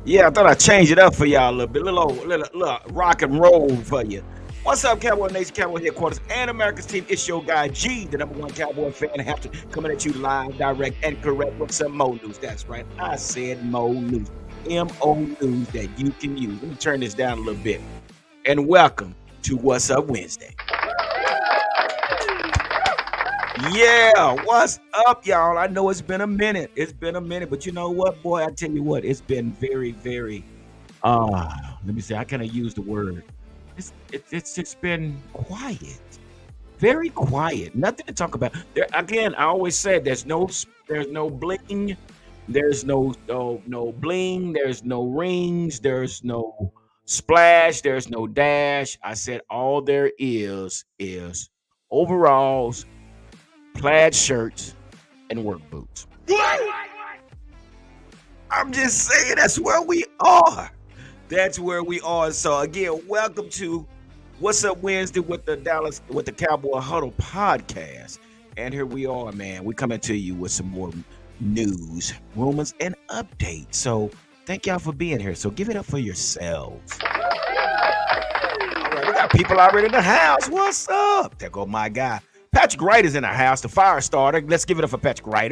Yeah, I thought I'd change it up for y'all a little bit. Little rock and roll for you. What's up, Cowboy Nation, Cowboy Headquarters, and America's team? It's your guy, G, the number one Cowboy fan, Hampton, coming at you live, direct, and correct with some Mo news. That's right. I said Mo news. M-O news that you can use. Let me turn this down a little bit. And welcome to What's Up Wednesday. Yeah, what's up, y'all? I know it's been a minute. But you know what, boy? I tell you what, it's been very, very, let me say, I kind of use the word. It's just been quiet. Very quiet. Nothing to talk about. There again, I always said there's no bling, there's no bling, there's no rings, there's no splash, there's no dash. I said all there is overalls, plaid shirts, and work boots. I'm just saying that's where we are. That's where we are. So again, welcome to What's Up Wednesday with the Cowboy Huddle podcast. And here we are, man. We're coming to you with some more news, rumors, and updates. So thank y'all for being here. So give it up for yourselves. All right, we got people already in the house. What's up? There go my guy. Patrick Wright is in the house, the fire starter. Let's give it up for Patrick Wright.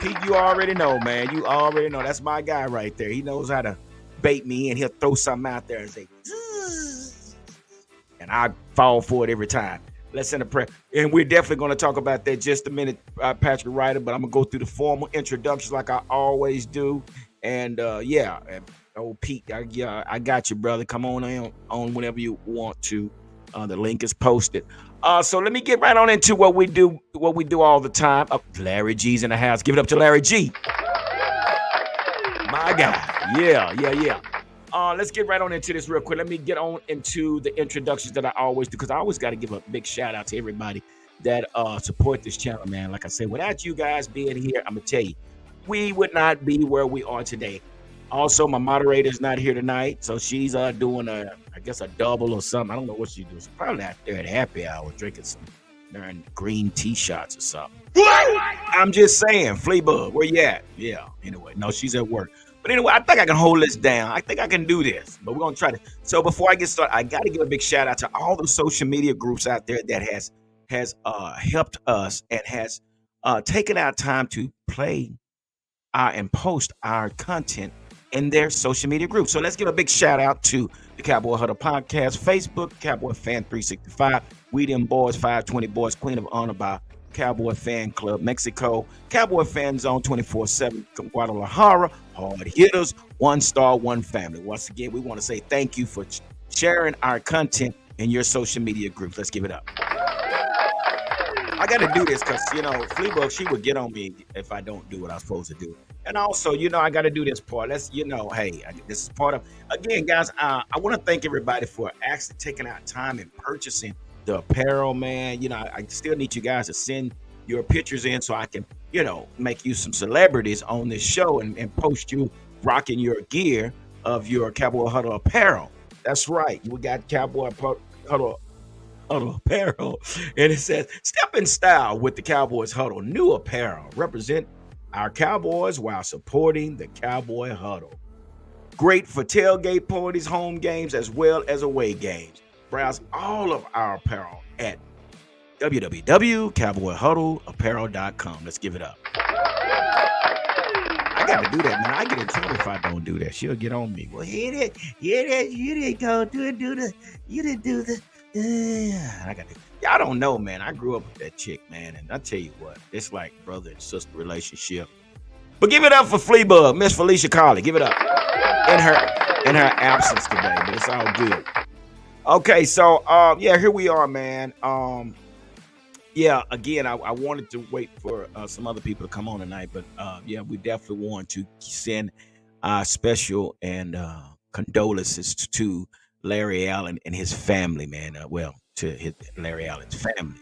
Pete, you already know, man. You already know. That's my guy right there. He knows how to bait me, and he'll throw something out there and say, zzz, and I fall for it every time. Let's send a prayer. And we're definitely going to talk about that just a minute, Patrick Wright, but I'm going to go through the formal introductions like I always do. And, Pete, I got you, brother. Come on whenever you want to. The link is posted. So let me get right on into what we do all the time. Larry G's in the house. Give it up to Larry G. My guy. Yeah. Let's get right on into this real quick. Let me get on into the introductions that I always do, because I always got to give a big shout out to everybody that support this channel, man. Like I said, without you guys being here, I'm going to tell you, we would not be where we are today. Also, my moderator's not here tonight, so she's doing a double or something. I don't know what she's doing. She's probably out there at happy hour drinking some darn green tea shots or something. I'm just saying, Fleabug, where you at? Yeah, anyway, no, she's at work. But anyway, I think I can hold this down. I think I can do this, but we're going to try to. So before I get started, I got to give a big shout out to all the social media groups out there that has helped us and has taken our time to play and post our content in their social media group. So let's give a big shout out to the Cowboy Huddle podcast, Facebook, Cowboy Fan 365, We Them Boys, 520 Boys, Queen of Honor by Cowboy Fan Club Mexico, Cowboy Fan Zone 24/7 Guadalajara, Hard Hitters, One Star, One Family. Once again, we want to say thank you for sharing our content in your social media groups. Let's give it up. I got to do this because, Fleabug, she would get on me if I don't do what I'm supposed to do. And also, I got to do this part. This is part of, again, guys, I want to thank everybody for actually taking out time and purchasing the apparel, man. I still need you guys to send your pictures in so I can, make you some celebrities on this show and post you rocking your gear of your Cowboy Huddle apparel. That's right. We got Cowboy Huddle apparel, and it says step in style with the Cowboys Huddle new apparel. Represent our Cowboys while supporting the Cowboy Huddle. Great for tailgate parties, home games, as well as away games. Browse all of our apparel at www.cowboyhuddleapparel.com. Let's give it up. I got to do that, man. I get in trouble if I don't do that. She'll get on me. Well, you didn't go you didn't do the. I got to. Y'all don't know, man. I grew up with that chick, man, and I tell you what, it's like brother and sister relationship. But give it up for Fleabug, Miss Felicia Carley. Give it up in her absence today, but it's all good. Okay, so here we are, man. Again, I wanted to wait for some other people to come on tonight, but we definitely want to send special and condolences to Larry Allen and his family, man. To Larry Allen's family.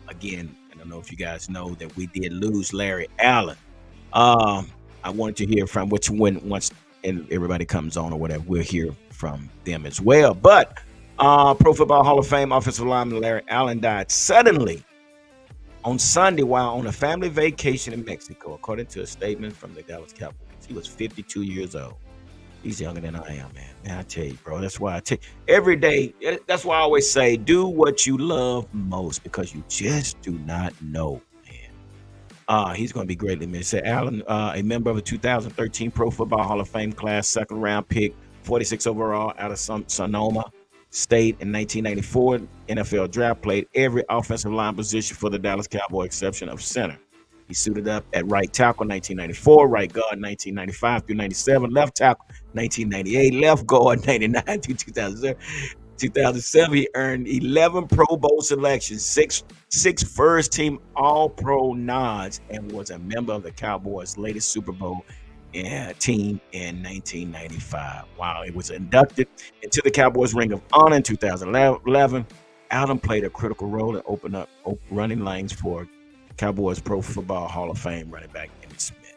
Again, I don't know if you guys know that we did lose Larry Allen. I wanted to hear from once and everybody comes on or whatever, we'll hear from them as well. But Pro Football Hall of Fame offensive lineman Larry Allen died suddenly on Sunday while on a family vacation in Mexico, according to a statement from the Dallas Cowboys. He was 52 years old. He's younger than I am, man. Man, I tell you, bro. That's why I take every day. That's why I always say, do what you love most because you just do not know, man. He's going to be greatly missed. Say Allen, a member of the 2013 Pro Football Hall of Fame class, second round pick, 46 overall out of Sonoma State in 1994. NFL draft, played every offensive line position for the Dallas Cowboys, exception of center. He suited up at right tackle 1994, right guard 1995 through 97, left tackle 1998, left guard 99 through 2007. 2007, he earned 11 Pro Bowl selections, six first-team All-Pro nods, and was a member of the Cowboys' latest Super Bowl team in 1995. Wow, he was inducted into the Cowboys Ring of Honor in 2011. Allen played a critical role in opening up running lanes for Cowboys Pro Football Hall of Fame running back Emmitt Smith,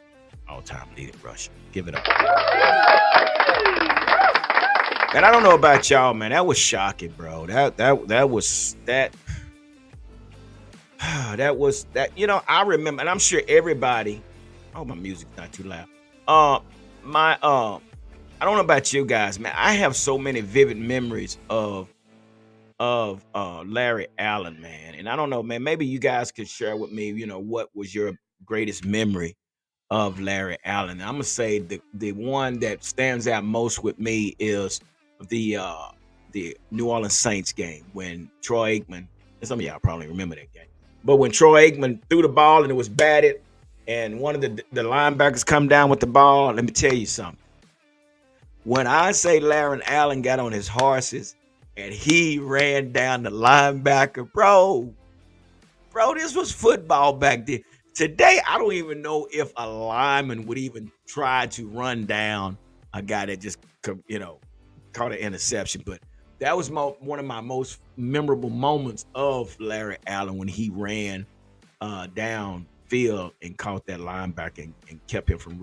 all-time leading rusher. Give it up. And I don't know about y'all, man. That was shocking, bro. That was. You know, I remember, and I'm sure everybody. Oh, my music's not too loud. I don't know about you guys, man. I have so many vivid memories of Larry Allen, man. And I don't know, man. Maybe you guys could share with me, you know, what was your greatest memory of Larry Allen? I'm gonna say the one that stands out most with me is the New Orleans Saints game when Troy Aikman, and some of y'all probably remember that game, but when Troy Aikman threw the ball and it was batted, and one of the linebackers come down with the ball. Let me tell you something. When I say Larry Allen got on his horses and he ran down the linebacker, bro, this was football back then. Today, I don't even know if a lineman would even try to run down a guy that just, you know, caught an interception. But that was one of my most memorable moments of Larry Allen when he ran downfield and caught that linebacker and kept him from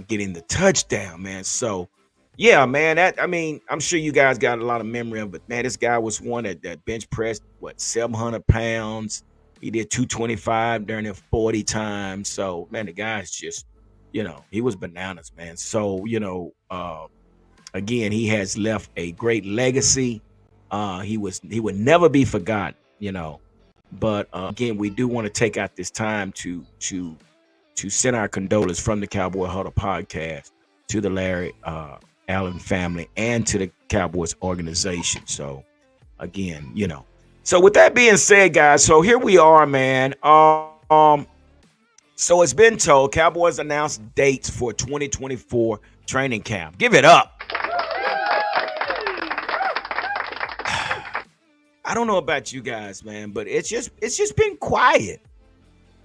getting the touchdown, man. So, yeah, man, I'm sure you guys got a lot of memory of it. But, man, this guy was one that bench pressed, 700 pounds. He did 225 during it 40 times. So, man, the guy's just, you know, he was bananas, man. So, you know, again, he has left a great legacy. He would never be forgotten, you know. But, again, we do want to take out this time to send our condolences from the Cowboy Huddle podcast to the Larry Allen family and to the Cowboys organization. So, again, you know. So with that being said, guys, so here we are, man. So it's been told, Cowboys announced dates for 2024 training camp. Give it up. I don't know about you guys, man, but it's just been quiet.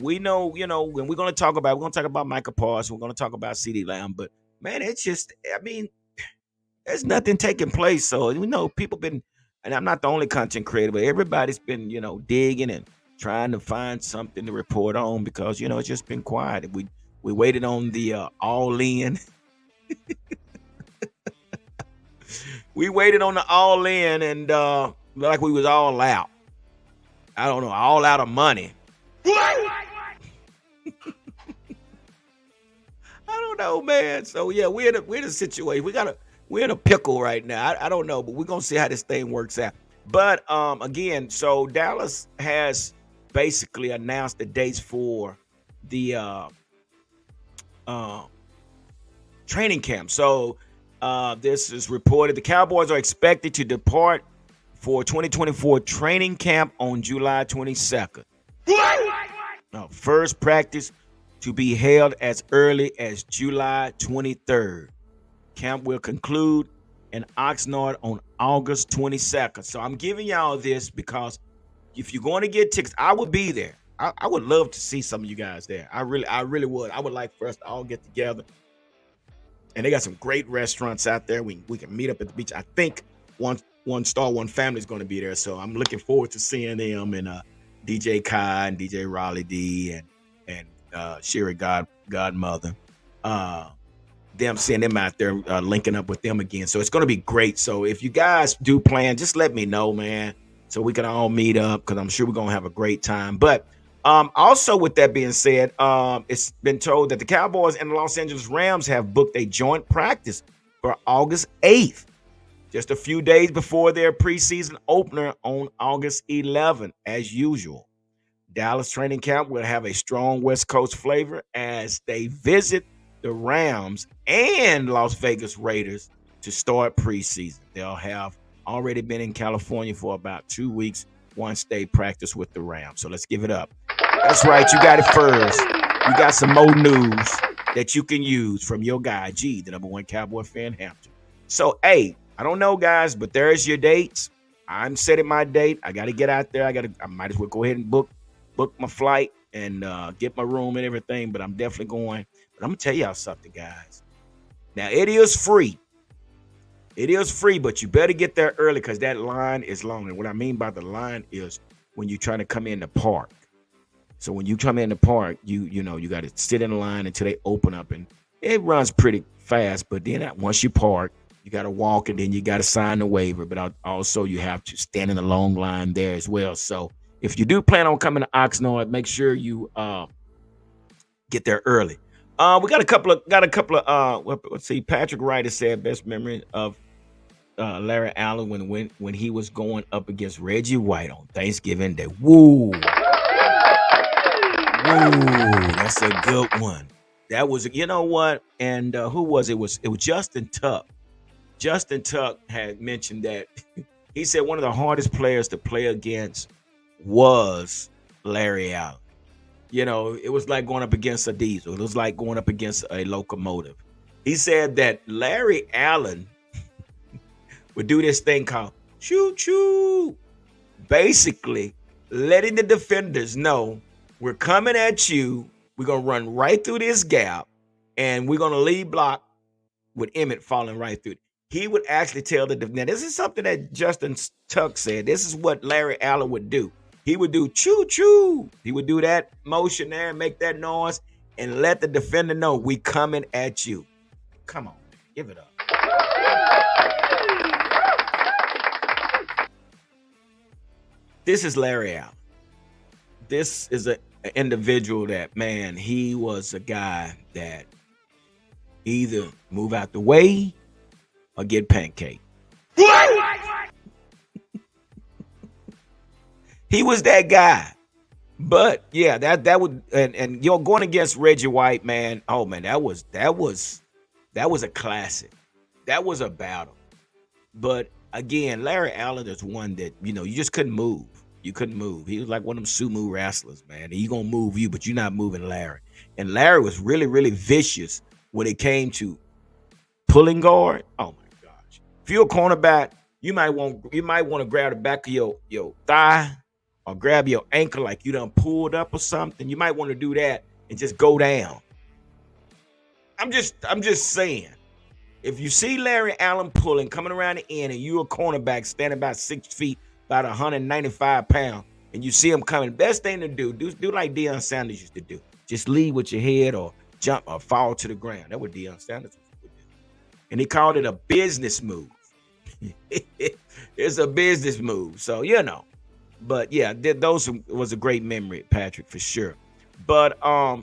We know, you know, when we're gonna talk about Micah Parsons, we're gonna talk about CeeDee Lamb, but man, it's just, I mean, there's nothing taking place. So we know people been. And I'm not the only content creator, but everybody's been, you know, digging and trying to find something to report on because, you know, it's just been quiet. We waited on the all in. We waited on the all in and like we was all out. I don't know, all out of money. I don't know, man. So yeah, we're in a situation. We're in a pickle right now. I don't know, but we're going to see how this thing works out. But, again, so Dallas has basically announced the dates for the training camp. So this is reported. The Cowboys are expected to depart for 2024 training camp on July 22nd. First practice to be held as early as July 23rd. Camp will conclude in Oxnard on August 22nd. So I'm giving y'all this because if you're going to get tickets, I would be there. I would love to see some of you guys there. I really would. I would like for us to all get together. And they got some great restaurants out there. We can meet up at the beach. I think one Star One family is going to be there. So I'm looking forward to seeing them and DJ Kai and DJ Raleigh D and Sherry Godmother. Them seeing them out there linking up with them again. So it's going to be great. So if you guys do plan, just let me know, man, so we can all meet up because I'm sure we're going to have a great time. But Also, with that being said, it's been told that the Cowboys and the Los Angeles Rams have booked a joint practice for August 8th, just a few days before their preseason opener on August 11th, as usual. Dallas training camp will have a strong West Coast flavor as they visit the Rams and Las Vegas Raiders to start preseason. They'll have already been in California for about 2 weeks once they practice with the Rams. So let's give it up. That's right, you got it first. You got some more news that you can use from your guy, G, the number one Cowboy fan, Hampton. So, hey, I don't know, guys, but there's your dates. I'm setting my date. I got to get out there. I might as well go ahead and book my flight and get my room and everything, but I'm definitely going. But I'm going to tell y'all something, guys. Now, it is free. It is free, but you better get there early because that line is long. And what I mean by the line is when you're trying to come in the park. So when you come in the park, you know, you got to sit in line until they open up. And it runs pretty fast, but then once you park, you got to walk and then you got to sign the waiver. But also you have to stand in a long line there as well. So if you do plan on coming to Oxnard, make sure you get there early. We got a couple of let's see. Patrick Wright has said best memory of Larry Allen when he was going up against Reggie White on Thanksgiving Day. Woo, that's a good one. That was, you know what? And who was it? It was Justin Tuck. Justin Tuck had mentioned that he said one of the hardest players to play against was Larry Allen. You know, it was like going up against a diesel. It was like going up against a locomotive. He said that Larry Allen would do this thing called choo choo, basically letting the defenders know we're coming at you. We're going to run right through this gap and we're going to lead block with Emmett falling right through. He would actually tell the defender. Now, this is something that Justin Tuck said. This is what Larry Allen would do. He would do choo choo. He would do that motion there and make that noise and let the defender know we coming at you. Come on, man. Give it up. This is Larry Allen. This is an individual that, man, he was a guy that either move out the way or get pancake. What? He was that guy. But yeah, that would and you're going against Reggie White, man. Oh man, that was a classic. That was a battle. But again, Larry Allen is one that, you know, you just couldn't move. You couldn't move. He was like one of them sumo wrestlers, man. He gonna move you, but you're not moving Larry. And Larry was really, really vicious when it came to pulling guard. Oh my gosh. If you're a cornerback, you might want to grab the back of your thigh or grab your ankle like you done pulled up or something. You might want to do that and just go down. I'm just saying. If you see Larry Allen pulling, coming around the end, and you're a cornerback standing about 6 feet, about 195 pounds, and you see him coming, best thing to do like Deion Sanders used to do. Just lead with your head or jump or fall to the ground. That's what Deion Sanders would do. And he called it a business move. It's a business move. So, you know. But yeah, those was a great memory, Patrick, for sure. But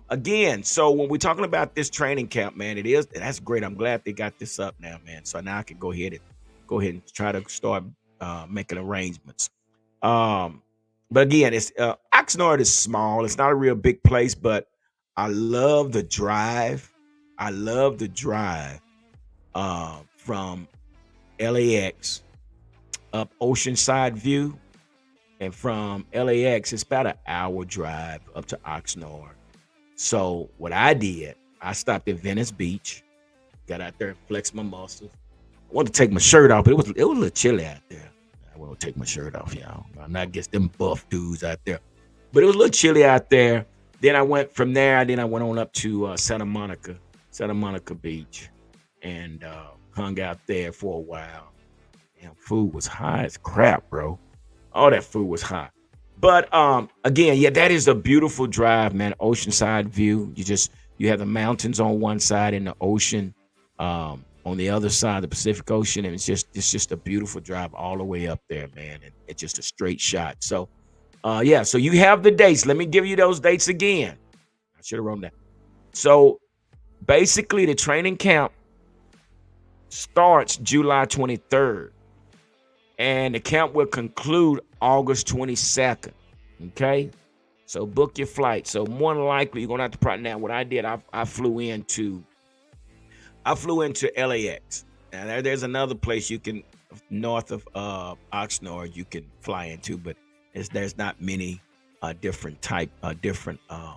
again, so when we're talking about this training camp, man, that's great. I'm glad they got this up now, man. So now I can go ahead and try to start making arrangements. But again, it's Oxnard is small. It's not a real big place, but I love the drive. I love the drive from LAX up Oceanside View. And from LAX, it's about an hour drive up to Oxnard. So what I did, I stopped at Venice Beach, got out there and flexed my muscles. I wanted to take my shirt off, but it was a little chilly out there. I won't take my shirt off, y'all. I'm not against them buff dudes out there. But it was a little chilly out there. Then I went from there. Then I went on up to Santa Monica Beach, and hung out there for a while. Damn, food was high as crap, bro. All that food was hot. But again, yeah, that is a beautiful drive, man. Oceanside view. You have the mountains on one side and the ocean on the other side, the Pacific Ocean, and it's just a beautiful drive all the way up there, man. And it's just a straight shot. So Yeah, so you have the dates. Let me give you those dates again. I should have wrote that. So basically, the training camp starts July 23rd, and the camp will conclude August 22nd. Okay, so book your flight. So more than likely, you're gonna have to probably now. What I did, I flew into LAX. Now there's another place you can north of Oxnard you can fly into, but there's not many different um,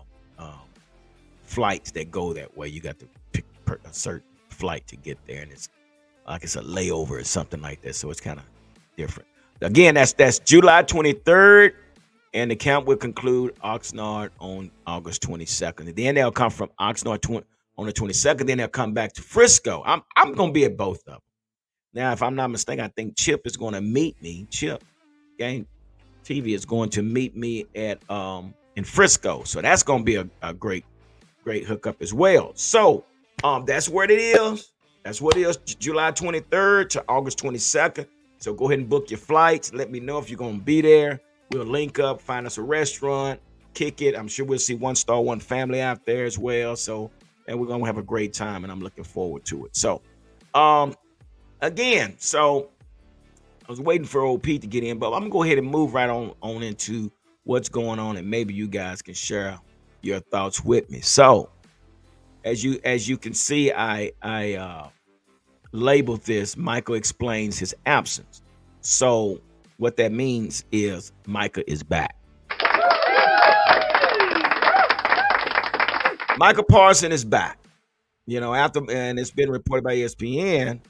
flights that go that way. You got to pick a certain flight to get there, and it's like it's a layover or something like that. So it's kind of different. Again, that's July 23rd, and the camp will conclude Oxnard on August 22nd. And then they'll come from Oxnard on the 22nd. Then they'll come back to Frisco. I'm gonna be at both of them. Now, if I'm not mistaken, I think Chip is going to meet me. Chip Game TV is going to meet me at in Frisco. So that's going to be a great hookup as well. So that's what it is. That's what it is. July 23rd to August 22nd. So go ahead and book your flights. Let me know if you're going to be there. We'll link up, find us a restaurant, kick it. I'm sure we'll see One Star One Family out there as well. So, and we're going to have a great time, and I'm looking forward to it. So, again, so I was waiting for old Pete to get in, but I'm gonna go ahead and move right on into what's going on, and maybe you guys can share your thoughts with me. So, as you can see, I labeled this. Michael explains his absence. So, what that means is Micah is back. Michael Parson is back. You know, and it's been reported by ESPN.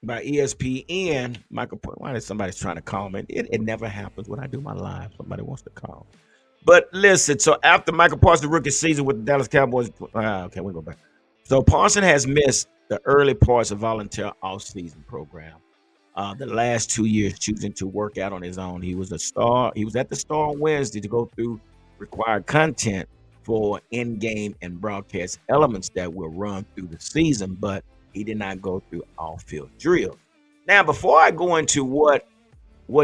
By ESPN, Michael. Why is somebody's trying to call me? It never happens when I do my live. Somebody wants to call. But listen, so after Michael Parsons' rookie season with the Dallas Cowboys, okay, we go back. So Parson has missed the early parts of volunteer off-season program. The last 2 years, choosing to work out on his own. He was a star. He was at the Star on Wednesday to go through required content for in-game and broadcast elements that will run through the season, but he did not go through off-field drills. Now, before I go into what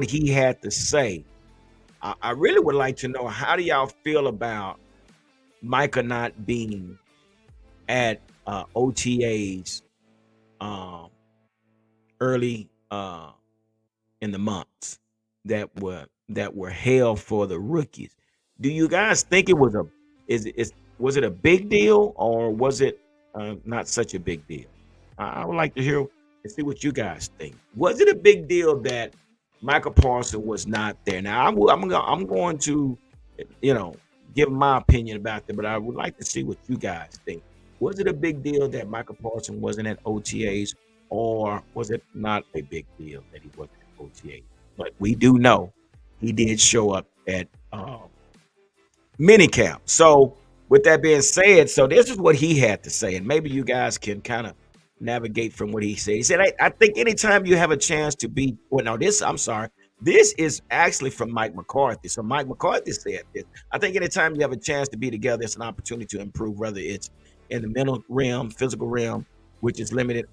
he had to say, I really would like to know, how do y'all feel about Micah not being at OTAs early in the months that were held for the rookies? Do you guys think it was was it a big deal, or was it not such a big deal? I would like to hear and see what you guys think. Was it a big deal that Michael Parsons was not there? Now, I'm going to, give my opinion about that, but I would like to see what you guys think. Was it a big deal that Michael Parsons wasn't at OTAs, or was it not a big deal that he wasn't at OTAs? But we do know he did show up at minicamp. So, with that being said, so this is what he had to say, and maybe you guys can kind of navigate from what he said. He said, I think anytime you have a chance to be, this is actually from Mike McCarthy. So Mike McCarthy said this. I think anytime you have a chance to be together, it's an opportunity to improve, whether it's in the mental realm, physical realm, which is limited,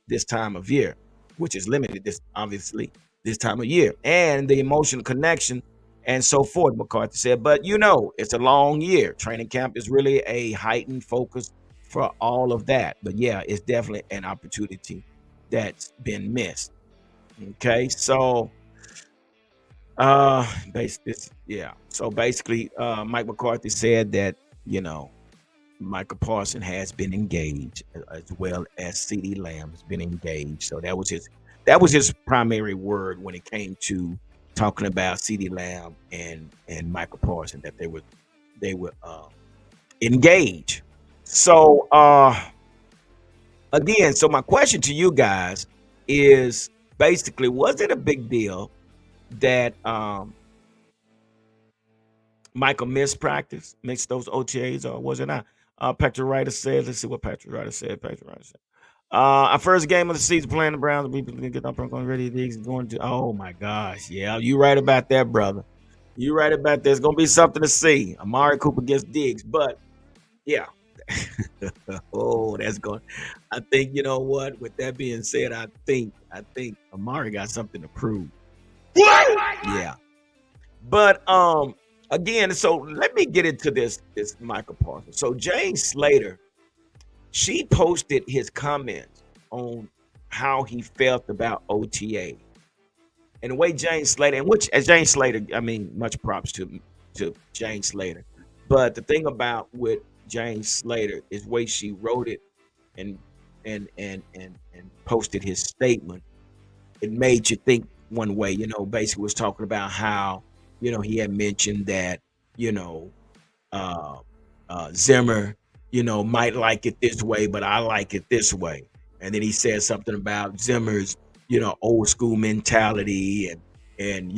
this time of year, this time of year, and the emotional connection and so forth, McCarthy said. But it's a long year. Training camp is really a heightened focus for all of that. But yeah, it's definitely an opportunity that's been missed. Okay, so basically, Mike McCarthy said that Michael Parsons has been engaged, as well as CeeDee Lamb has been engaged. So that was his primary word when it came to talking about CeeDee Lamb and Michael Parsons, that they would engage. So again, so my question to you guys is basically, was it a big deal that Michael missed those OTAs, or was it not? Patrick Ryder said, let's see what Patrick Ryder said. Our first game of the season playing the Browns, we get up on ready. Going to, oh my gosh, yeah, you right about that, brother. You right about that. It's gonna be something to see. Amari Cooper gets Diggs, but yeah. Oh, that's going. I think, you know what. With that being said, I think Amari got something to prove. Yeah. But again, so let me get into this Michael Parsons. So Jane Slater, she posted his comments on how he felt about OTA. And the way Jane Slater, and which as Jane Slater, I mean, much props to Jane Slater. But the thing about with Jane Slater is the way she wrote it and and posted his statement. It made you think one way. Basically was talking about how he had mentioned that you know uh, Zimmer might like it this way, but I like it this way. And then he said something about Zimmer's old school mentality and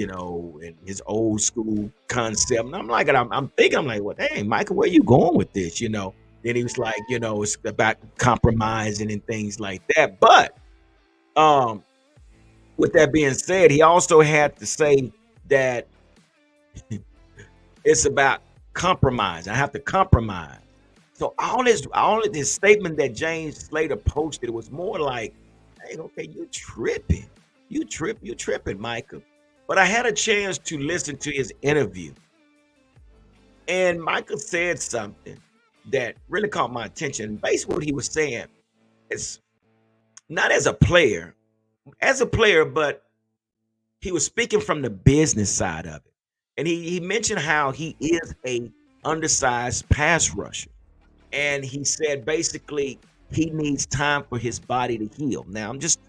his old school concept. And I'm like, I'm thinking, I'm like, well, dang, Michael, where you going with this? Then he was like, it's about compromising and things like that. But um, with that being said, he also had to say that it's about compromise. I have to compromise. So all of this statement that James Slater posted was more like, hey, okay, you tripping. You tripping, Micah. But I had a chance to listen to his interview. And Micah said something that really caught my attention. Basically, what he was saying is not as a player, but he was speaking from the business side of it. And he mentioned how he is a undersized pass rusher. And he said basically he needs time for his body to heal. Now I'm just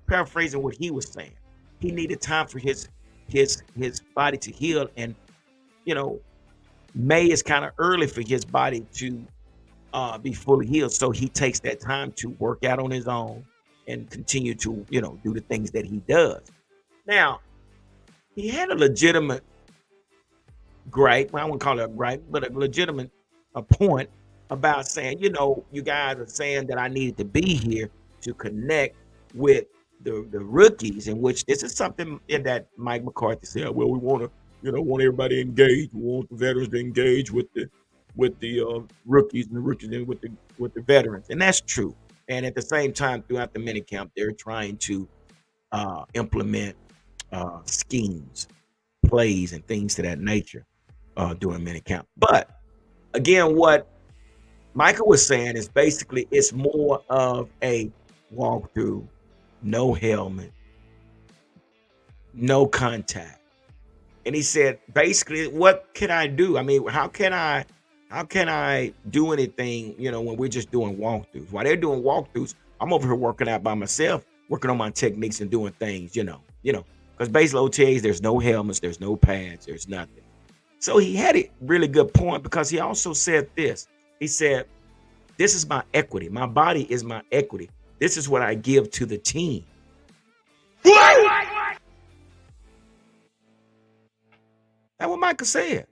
paraphrasing what he was saying. He needed time for his body to heal, and you know May is kind of early for his body to be fully healed. So he takes that time to work out on his own and continue to do the things that he does. Now he had a legitimate gripe. Well, I wouldn't call it a gripe, but a legitimate a point about saying, you guys are saying that I needed to be here to connect with the rookies, in which this is something in that Mike McCarthy said, well, we want to, want everybody engaged. We want the veterans to engage with the rookies and the rookies and with the veterans. And that's true. And at the same time, throughout the minicamp, they're trying to implement schemes, plays, and things to that nature during minicamp. But again, what Michael was saying is basically it's more of a walkthrough, no helmet, no contact. And he said, basically, what can I do? I mean, how can I do anything, when we're just doing walkthroughs? While they're doing walkthroughs, I'm over here working out by myself, working on my techniques and doing things, because basically OTAs, there's no helmets, there's no pads, there's nothing. So he had a really good point, because he also said this. He said, this is my equity. My body is my equity. This is what I give to the team. That's what Micah said.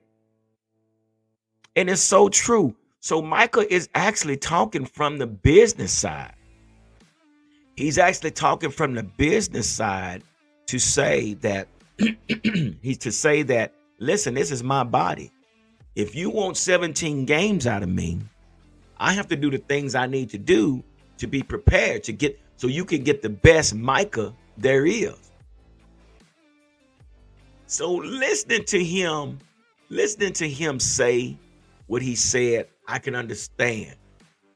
And it's so true. So Micah is actually talking from the business side. He's actually talking from the business side to say that listen, this is my body. If you want 17 games out of me, I have to do the things I need to do to be prepared so you can get the best Micah there is. So listening to him say what he said, I can understand.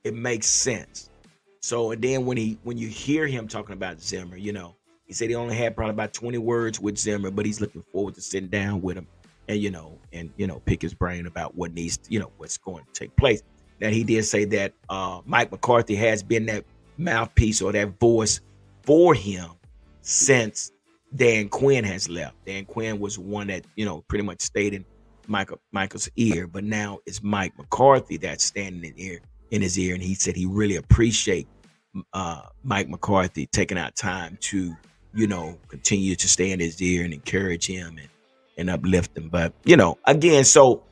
It makes sense. So, and then when you hear him talking about Zimmer, he said he only had probably about 20 words with Zimmer, but he's looking forward to sitting down with him and pick his brain about what needs, what's going to take place. Now, he did say that Mike McCarthy has been that mouthpiece or that voice for him since Dan Quinn has left. Dan Quinn was one that, pretty much stayed in Michael's ear, but now it's Mike McCarthy that's standing in his ear. And he said he really appreciate Mike McCarthy taking out time to, continue to stay in his ear and encourage him and uplift him. But, again, so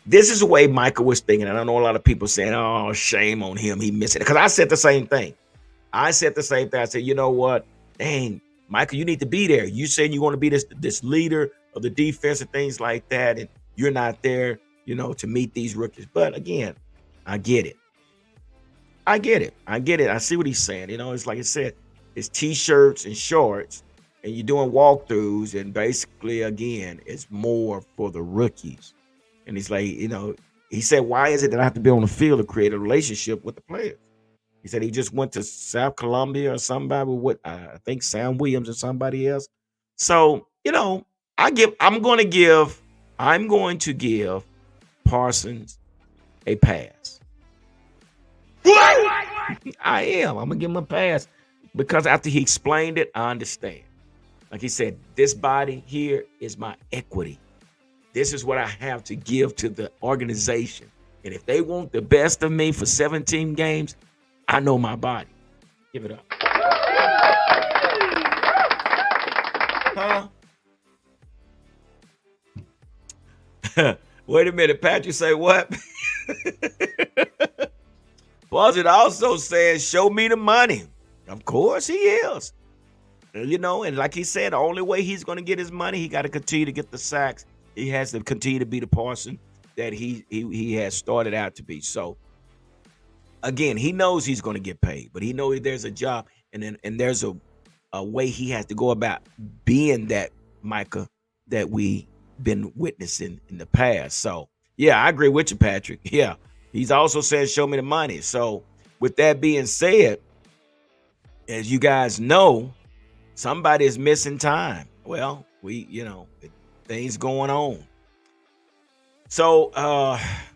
this is the way Michael was thinking. And I know a lot of people saying, oh, shame on him. He missed it. Because I said the same thing. I said, you know what? Dang, Michael, you need to be there. You saying you want to be this leader of the defense and things like that. And you're not there, to meet these rookies. But again, I get it. I see what he's saying. It's like I said, it's T-shirts and shorts and you're doing walkthroughs, and basically, again, it's more for the rookies. And he's like, he said, why is it that I have to be on the field to create a relationship with the players? He said he just went to South Columbia or somebody with what I think Sam Williams or somebody else. So, I'm going to give Parsons a pass. What? I am. I'm gonna give him a pass because after he explained it, I understand. Like he said, this body here is my equity. This is what I have to give to the organization. And if they want the best of me for 17 games, I know my body. Give it up. Huh? Wait a minute. Patrick say what? Buzzard also says, show me the money. Of course he is. And like he said, the only way he's going to get his money, he got to continue to get the sacks. He has to continue to be the Parson that he has started out to be. So, again, he knows he's going to get paid, but he knows there's a job, and there's a way he has to go about being that Micah that we been witnessing in the past. So, yeah, I agree with you, Patrick. Yeah, he's also said, show me the money. So, with that being said, as you guys know, somebody is missing time. Well, things going on. So,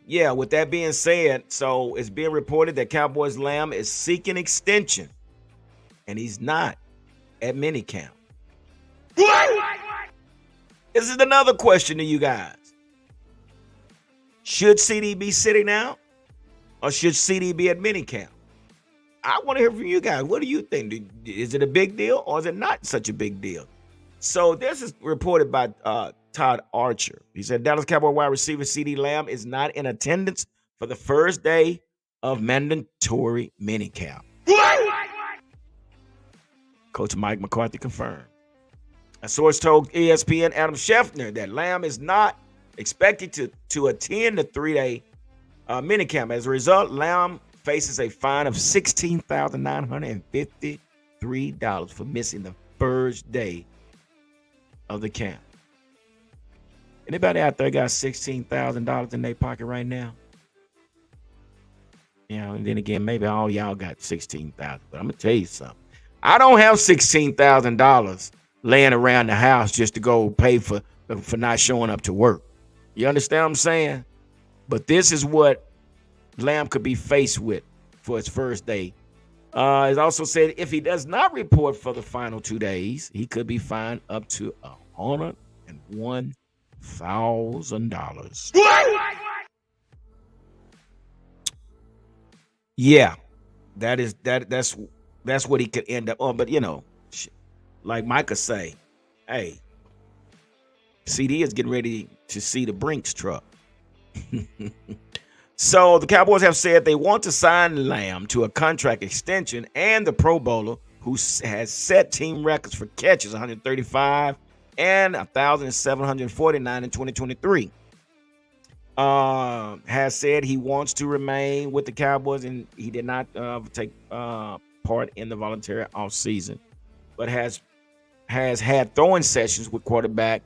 with that being said, so it's being reported that Cowboys Lamb is seeking extension, and he's not at minicamp. What? This is another question to you guys. Should CD be sitting out, or should CD be at minicamp? I want to hear from you guys. What do you think? Is it a big deal, or is it not such a big deal? So this is reported by Todd Archer. He said Dallas Cowboy wide receiver CeeDee Lamb is not in attendance for the first day of mandatory minicamp. Coach Mike McCarthy confirmed. A source told ESPN Adam Schefter that Lamb is not expected to attend the 3-day minicamp. As a result, Lamb faces a fine of $16,953 for missing the first day of the camp. Anybody out there got $16,000 in their pocket right now? And then again, maybe all y'all got $16,000. But I'm gonna tell you something. I don't have $16,000 laying around the house just to go pay for not showing up to work. You understand what I'm saying? But this is what Lamb could be faced with for his first day. It also said if he does not report for the final 2 days, he could be fined up to $101,000. Yeah, that's what he could end up on. But like Micah say, hey, CD is getting ready to see the Brinks truck. So the Cowboys have said they want to sign Lamb to a contract extension, and the Pro Bowler, who has set team records for catches, 135 and 1,749 in 2023, has said he wants to remain with the Cowboys, and he did not take part in the voluntary offseason, but has had throwing sessions with quarterback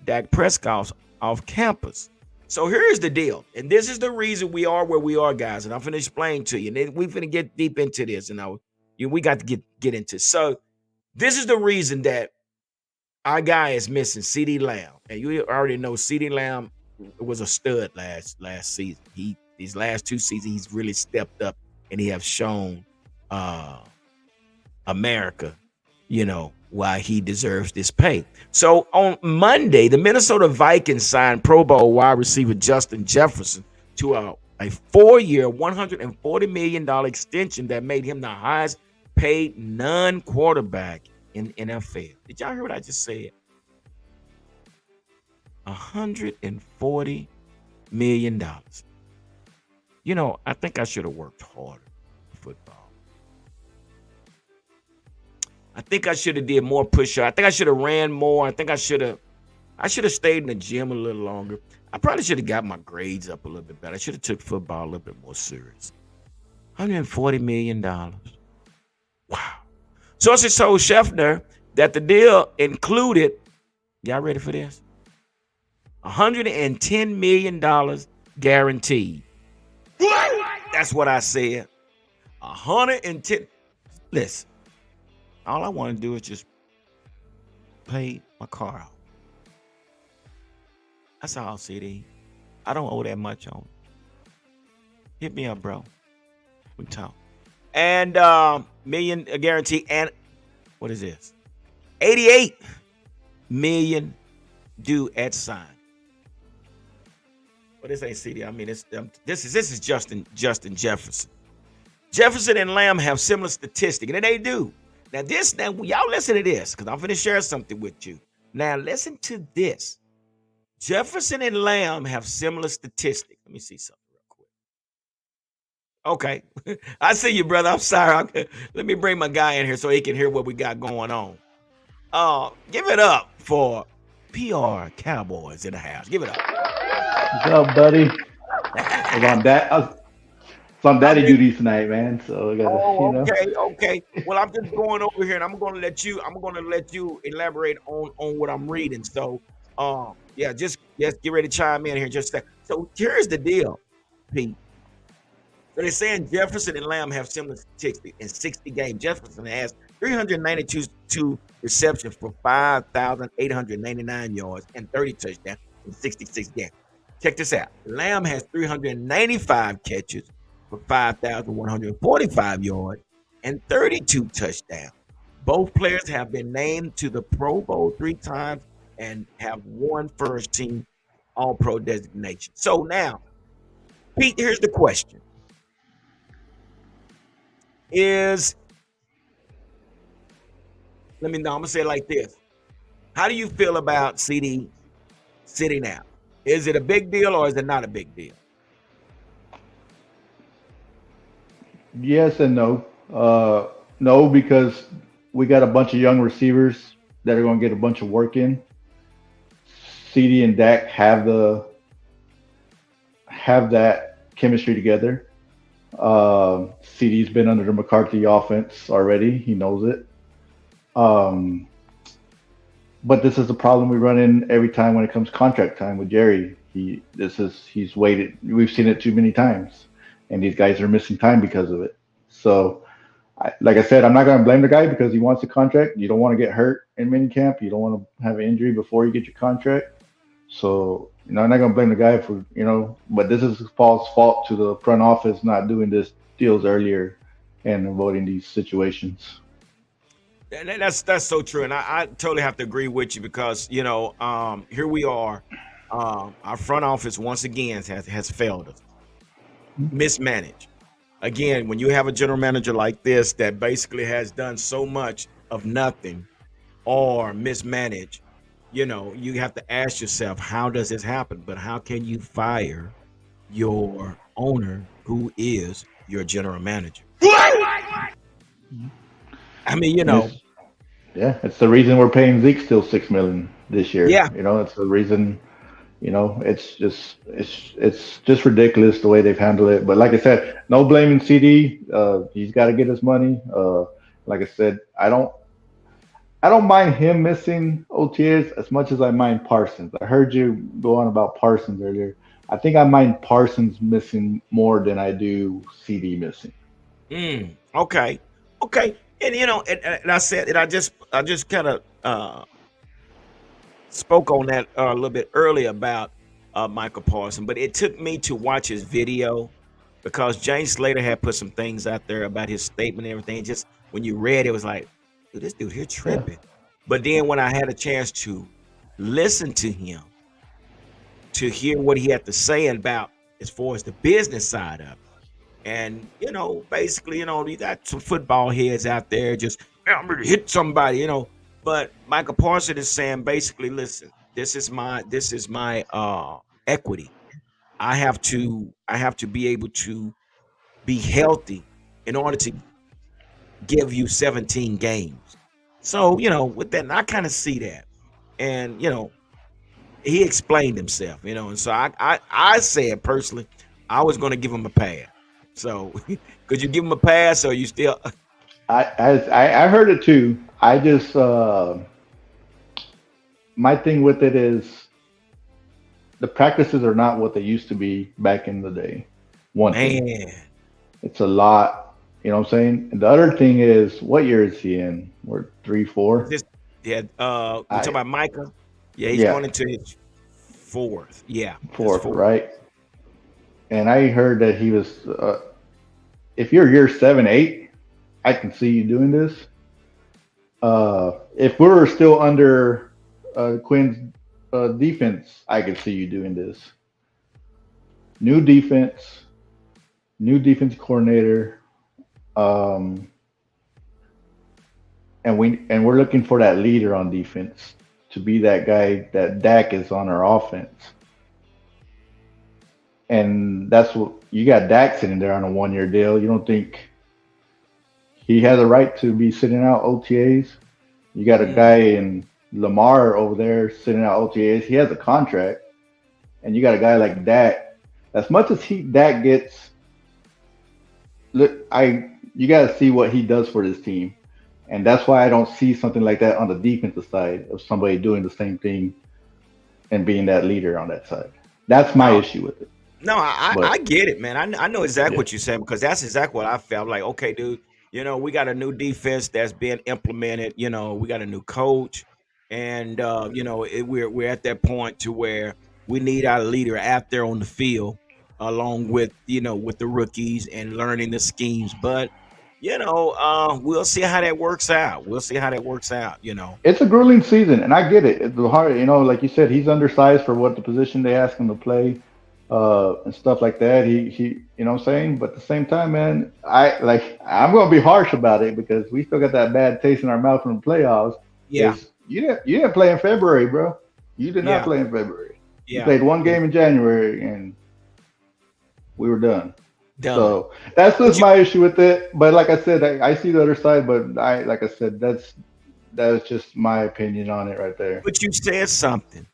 Dak Prescott off campus. So here's the deal, and this is the reason we are where we are, guys, and I'm going to explain to you, and then we're going to get deep into this, and we got to get into it. So this is the reason that our guy is missing, CeeDee Lamb, and you already know CeeDee Lamb was a stud last season. These last 2 seasons, he's really stepped up, and he have shown America, why he deserves this pay. So on Monday, the Minnesota Vikings signed Pro Bowl wide receiver Justin Jefferson to a 4-year, $140 million extension that made him the highest paid non-quarterback in NFL. Did y'all hear what I just said? $140 million. I think I should have worked harder for football. I think I should have did more push-ups. I think I should have ran more. I think I should have stayed in the gym a little longer. I probably should have got my grades up a little bit better. I should have took football a little bit more serious. $140 million. Wow. Sources told Schefter that the deal included, y'all ready for this? $110 million guaranteed. That's what I said. 110. Listen, all I want to do is just pay my car out. That's all, CD. I don't owe that much on it. Hit me up, bro. We talk. And million guarantee. And what is this? 88 million due at sign. But this ain't CD. I mean, this is Justin Jefferson. Jefferson and Lamb have similar statistics, and they do. Now y'all listen to this, because I'm going to share something with you. Now listen to this. Jefferson and Lamb have similar statistics. Let me see something real quick. Okay. I see you, brother. I'm sorry. Let me bring my guy in here so he can hear what we got going on. Give it up for PR Cowboys in the house. Give it up. What's up, buddy? I'm on daddy duty tonight, man. So I gotta, okay. Well, I'm just going over here, and I'm gonna let you elaborate on what I'm reading. So, yeah, just get ready to chime in here in just a second. So here's the deal, Pete. So they're saying Jefferson and Lamb have similar statistics in 60 games. Jefferson has 392 receptions for 5,899 yards and 30 touchdowns in 66 games. Check this out. Lamb has 395 catches for 5,145 yards and 32 touchdowns. Both players have been named to the Pro Bowl 3 times and have won first team All-Pro designation. So now, Pete, here's the question. I'm going to say it like this. How do you feel about CD sitting out? Is it a big deal or is it not a big deal? Yes and no. No, because we got a bunch of young receivers that are going to get a bunch of work in. CD and Dak have that chemistry together. CD's been under the McCarthy offense already. He knows it. But this is the problem we run in every time when it comes contract time with Jerry. He's waited. We've seen it too many times, and these guys are missing time because of it. So, like I said, I'm not going to blame the guy because he wants a contract. You don't want to get hurt in minicamp. You don't want to have an injury before you get your contract. So, I'm not going to blame the guy for, but this is Paul's fault to the front office not doing this deals earlier and avoiding these situations. That's so true, and I totally have to agree with you because here we are, our front office once again has failed us, mismanaged. Again, when you have a general manager like this that basically has done so much of nothing or mismanaged, you have to ask yourself, how does this happen? But how can you fire your owner who is your general manager? I mean, Yeah, it's the reason we're paying Zeke still $6 million this year. Yeah. It's the reason. It's just ridiculous the way they've handled it. But like I said, no blaming CD. He's got to get his money. Like I said, I don't mind him missing OTAs as much as I mind Parsons. I heard you go on about Parsons earlier. I think I mind Parsons missing more than I do CD missing. Okay. And and I said, and I just kind of spoke on that a little bit earlier about Michael Parsons, but it took me to watch his video because James Slater had put some things out there about his statement and everything. Just when you read it was like, dude, this dude here tripping. Yeah. But then when I had a chance to listen to him, to hear what he had to say about as far as the business side of it. And, basically, you got some football heads out there just, I'm going to hit somebody, But Michael Parsons is saying, basically, listen, this is my equity. I have to be able to be healthy in order to give you 17 games. So, with that, and I kind of see that. And, he explained himself, and so I said personally, I was going to give him a pass. So, could you give him a pass, or you still? I heard it too. I just my thing with it is the practices are not what they used to be back in the day. One thing, Man. it's a lot. You know what I'm saying? And the other thing is, what year is he in? We're three, Is four. this yeah, we talking I about Micah? Yeah, he's Yeah, going into his fourth. Yeah, his fourth, fourth. right? And I heard that he was. If you're year 7, 8, I can see you doing this. If we're still under Quinn's defense, I can see you doing this. New defense, new defense coordinator, um, and we're looking for that leader on defense to be that guy that Dak is on our offense. And that's what you got Dak sitting there on a 1 year deal. You don't think he has a right to be sitting out OTAs? You got a Mm, guy in Lamar over there sitting out OTAs. He has a contract, and you got a guy like Dak. As much as Dak gets, look, I you got to see what he does for this team, and that's why I don't see something like that on the defensive side of somebody doing the same thing and being that leader on that side. That's my no, issue with it. no, I But get it, man. I know exactly yeah, what you're saying because that's exactly what I felt like. Okay, dude, we got a new defense that's being implemented. We got a new coach, and we're at that point to where we need our leader out there on the field, along with with the rookies and learning the schemes. But we'll see how that works out. We'll see how that works out. it's a grueling season, and I get it. It's hard, like you said, he's undersized for what the position they ask him to play, and stuff like that. You know what I'm saying? But at the same time, man, I'm gonna be harsh about it because we still got that bad taste in our mouth from the playoffs. Yeah, Is you didn't play in February, bro. You did not yeah, play in February. You yeah, played one yeah. game in January, and we were done. Done. So that's But just my issue with it. But like I said, I see the other side. But like I said, that's just my opinion on it right there. you said something.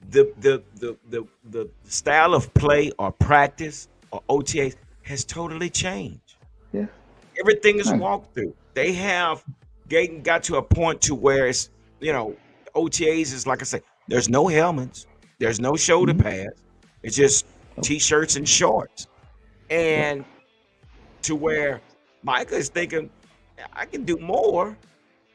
The style of play or practice or OTAs has totally changed. Yeah. Everything is I- walkthrough. They have got to a point to where it's OTAs is like I say. There's no helmets. There's no shoulder mhm. pads. It's just Oh, t-shirts and shorts. yeah. And to where Micah is thinking, I can do more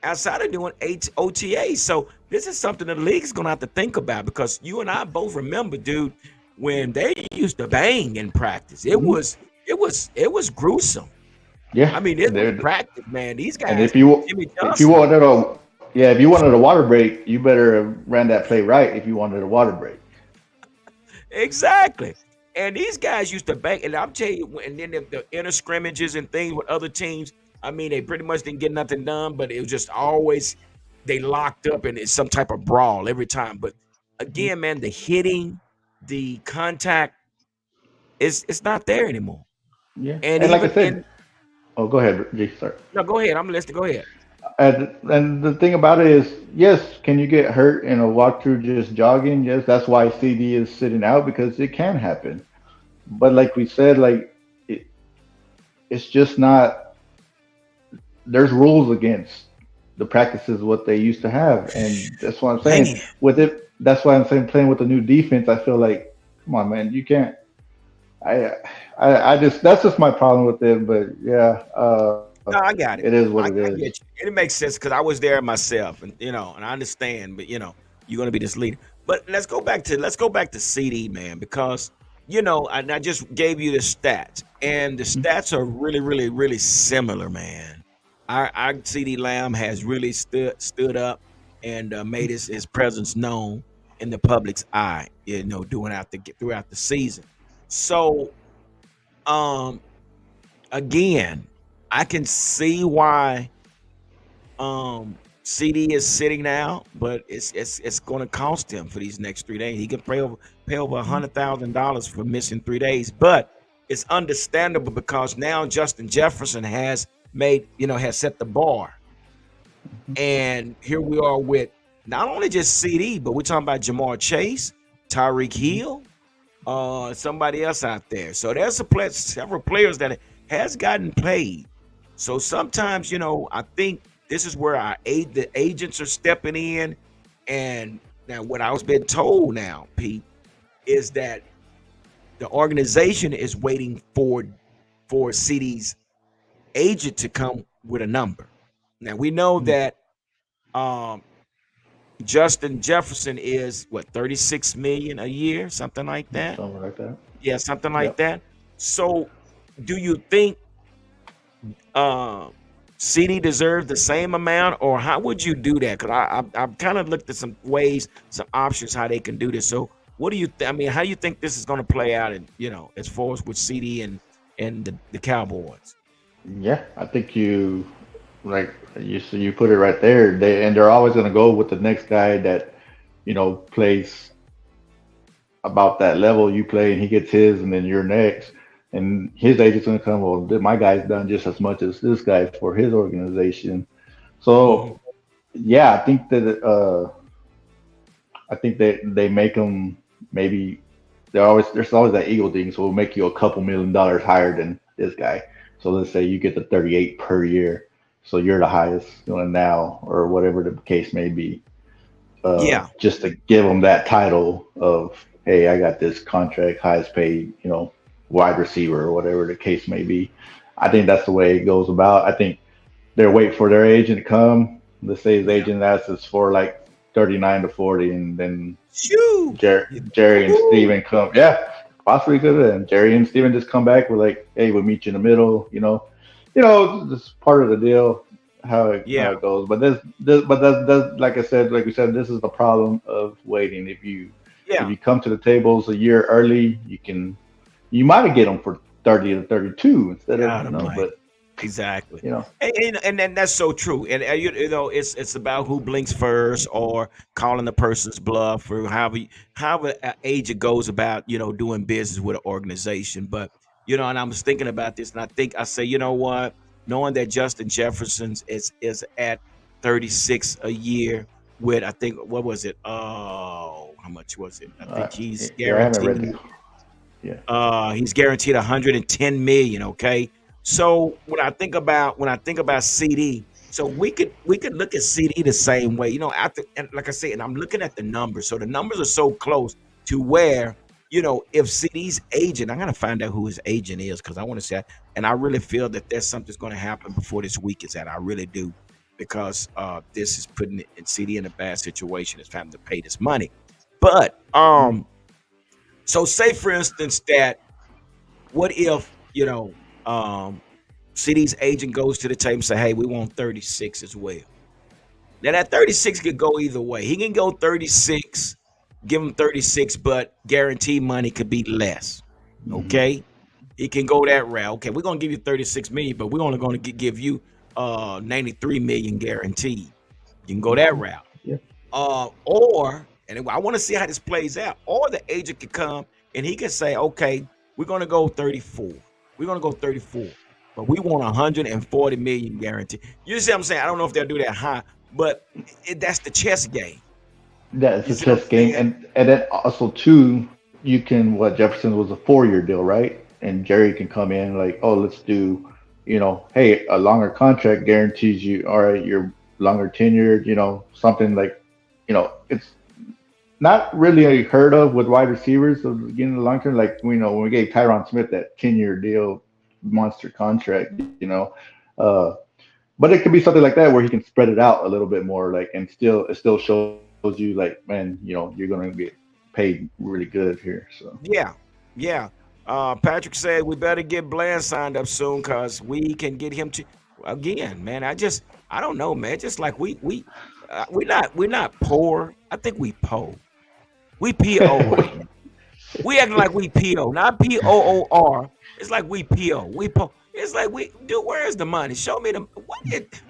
outside of doing OTA. So this is something the league's gonna have to think about because you and I both remember, dude, when they used to bang in practice. It Mhm. was it was gruesome. Yeah. I mean, it was There. practice, man. These And guys, Jimmy if you Johnson, wanted a yeah, if you wanted a water break, you better have ran that play right. If you wanted a water break. exactly. And these guys used to bang, and I'm telling you, and then the inner scrimmages and things with other teams. I mean, they pretty much didn't get nothing done, but it was just always they locked up and it's some type of brawl every time. But Mhm. again, man, the hitting, the contact is it's not there anymore. Yeah. And And like I even said, in oh, go ahead, G. Sorry. no, go ahead. I'm listening. Go ahead. And the thing about it is, yes, can you get hurt in a walkthrough just jogging? Yes, that's why CD is sitting out because it can happen. But like we said, it, it's just not. There's rules against the practices what they used to have, and that's what I'm saying. Man, With it, that's why I'm saying playing with the new defense. I feel like, come on, man, you can't. I, I just that's just my problem with it. But yeah, no, I it got is it. what it is. I get you. And it makes sense because I was there myself, and and I understand. But you're gonna be this leader. But let's go back to CD, man, because and I just gave you the stats, and the stats are really, really, really similar, man. Our CD Lamb has really stood up and made his presence known in the public's eye, throughout the season. So, um, again, I can see why CD is sitting now, but it's going to cost him for these next 3 days. He can pay over $100,000 for missing 3 days, but it's understandable because now Justin Jefferson has set the bar, and here we are with not only just CD, but we're talking about Jamar Chase, Tyreek Hill, somebody else out there. So there's several players that has gotten paid. So sometimes, I think This is where the agents are stepping in. And now what I was being told now, Pete, is that the organization is waiting for CD's agent to come with a number. Now we know that um, Justin Jefferson is what 36 million a year, something like that. something like that. Yeah, something like Yep. that. So, do you think uh, CD deserves the same amount, or how would you do that? Because I've kind of looked at some ways, some options how they can do this. So, what do you? I mean, how do you think this is going to play out? And as far as with CD and the Cowboys. Yeah, I think you put it right there. They're always going to go with the next guy that plays about that level you play, and he gets his, and then you're next, and his agent's going to come. Well, my guy's done just as much as this guy for his organization. Mhm. So yeah, I think they make them maybe there's always that ego thing. So we'll make you a couple $1 million higher than this guy. So let's say you get the 38 per year. So you're the highest now, or whatever the case may be. Yeah, Just to give them that title of, hey, I got this contract, highest paid, wide receiver, or whatever the case may be. I think that's the way it goes about. I think they're waiting for their agent to come. Let's say his yeah. agent asks us for like 39 to 40, and then Shoo. Jerry and Woo. Steven come. Yeah, possibly could have. And Jerry and Steven just come back. We're like, hey, we'll meet you in the middle. This is part of the deal. How Yeah, it goes. But that's like I said, like we said, this is the problem of waiting. If yeah. you come to the tables a year early, you might get them for 30 to 32 instead of God Almighty. but Exactly. you know And that's so true. And it's about who blinks first, or calling the person's bluff, or however a agent goes about doing business with an organization. But and I was thinking about this, and I say, what, knowing that Justin Jefferson's is at 36 a year, with, I think, what was it? Oh, how much was it? I think he's yeah, I haven't read guaranteed. that. Yeah. He's guaranteed 110 million. Okay, so when I think about CD, so we could look at CD the same way. After, and like I said, and I'm looking at the numbers. So the numbers are so close to where if CD's agent, I'm gonna find out who his agent is, because I want to say, and I really feel that there's something's going to happen before this week is out. I really do, because this is putting CD in a bad situation. It's time to pay this money, but so say for instance that, what if CD's agent goes to the table and say, hey, we want 36 as well. Now that 36 could go either way. He can go 36, give him 36, but guaranteed money could be less. Hmm. Okay. He can go that route. Okay, we're gonna give you 36 million, but we're only gonna give you 93 million guaranteed. You can go that Okay. route. Yeah. Or, and I want to see how this plays out, or the agent could come and he could say, okay, we're going to go 34. We're going to go 34, but we want 140 million guaranteed. You see what I'm saying? I don't know if they'll do that high, but that's the chess game. Yeah, it's You a see what chess I'm game, saying? and then also too, you can what Jefferson was a 4 year deal, right? And Jerry can come in like, oh, let's do, hey, a longer contract guarantees you, all right, you're longer tenured, something like, it's not really heard of with wide receivers of getting the long term. Like when we gave Tyron Smith that 10 year deal, monster contract, uh, but it could be something like that where he can spread it out a little bit more, like, and it still shows you like, man, you're gonna get paid really good here. So Yeah, yeah. Patrick said we better get Bland signed up soon, because we can get him to, again, man. I don't know, man. Just like we're not poor. I think we po. We po right now. We acting like we po, not POOR. It's like we po. We po. It's like, dude. Where's the money? Show me the what it.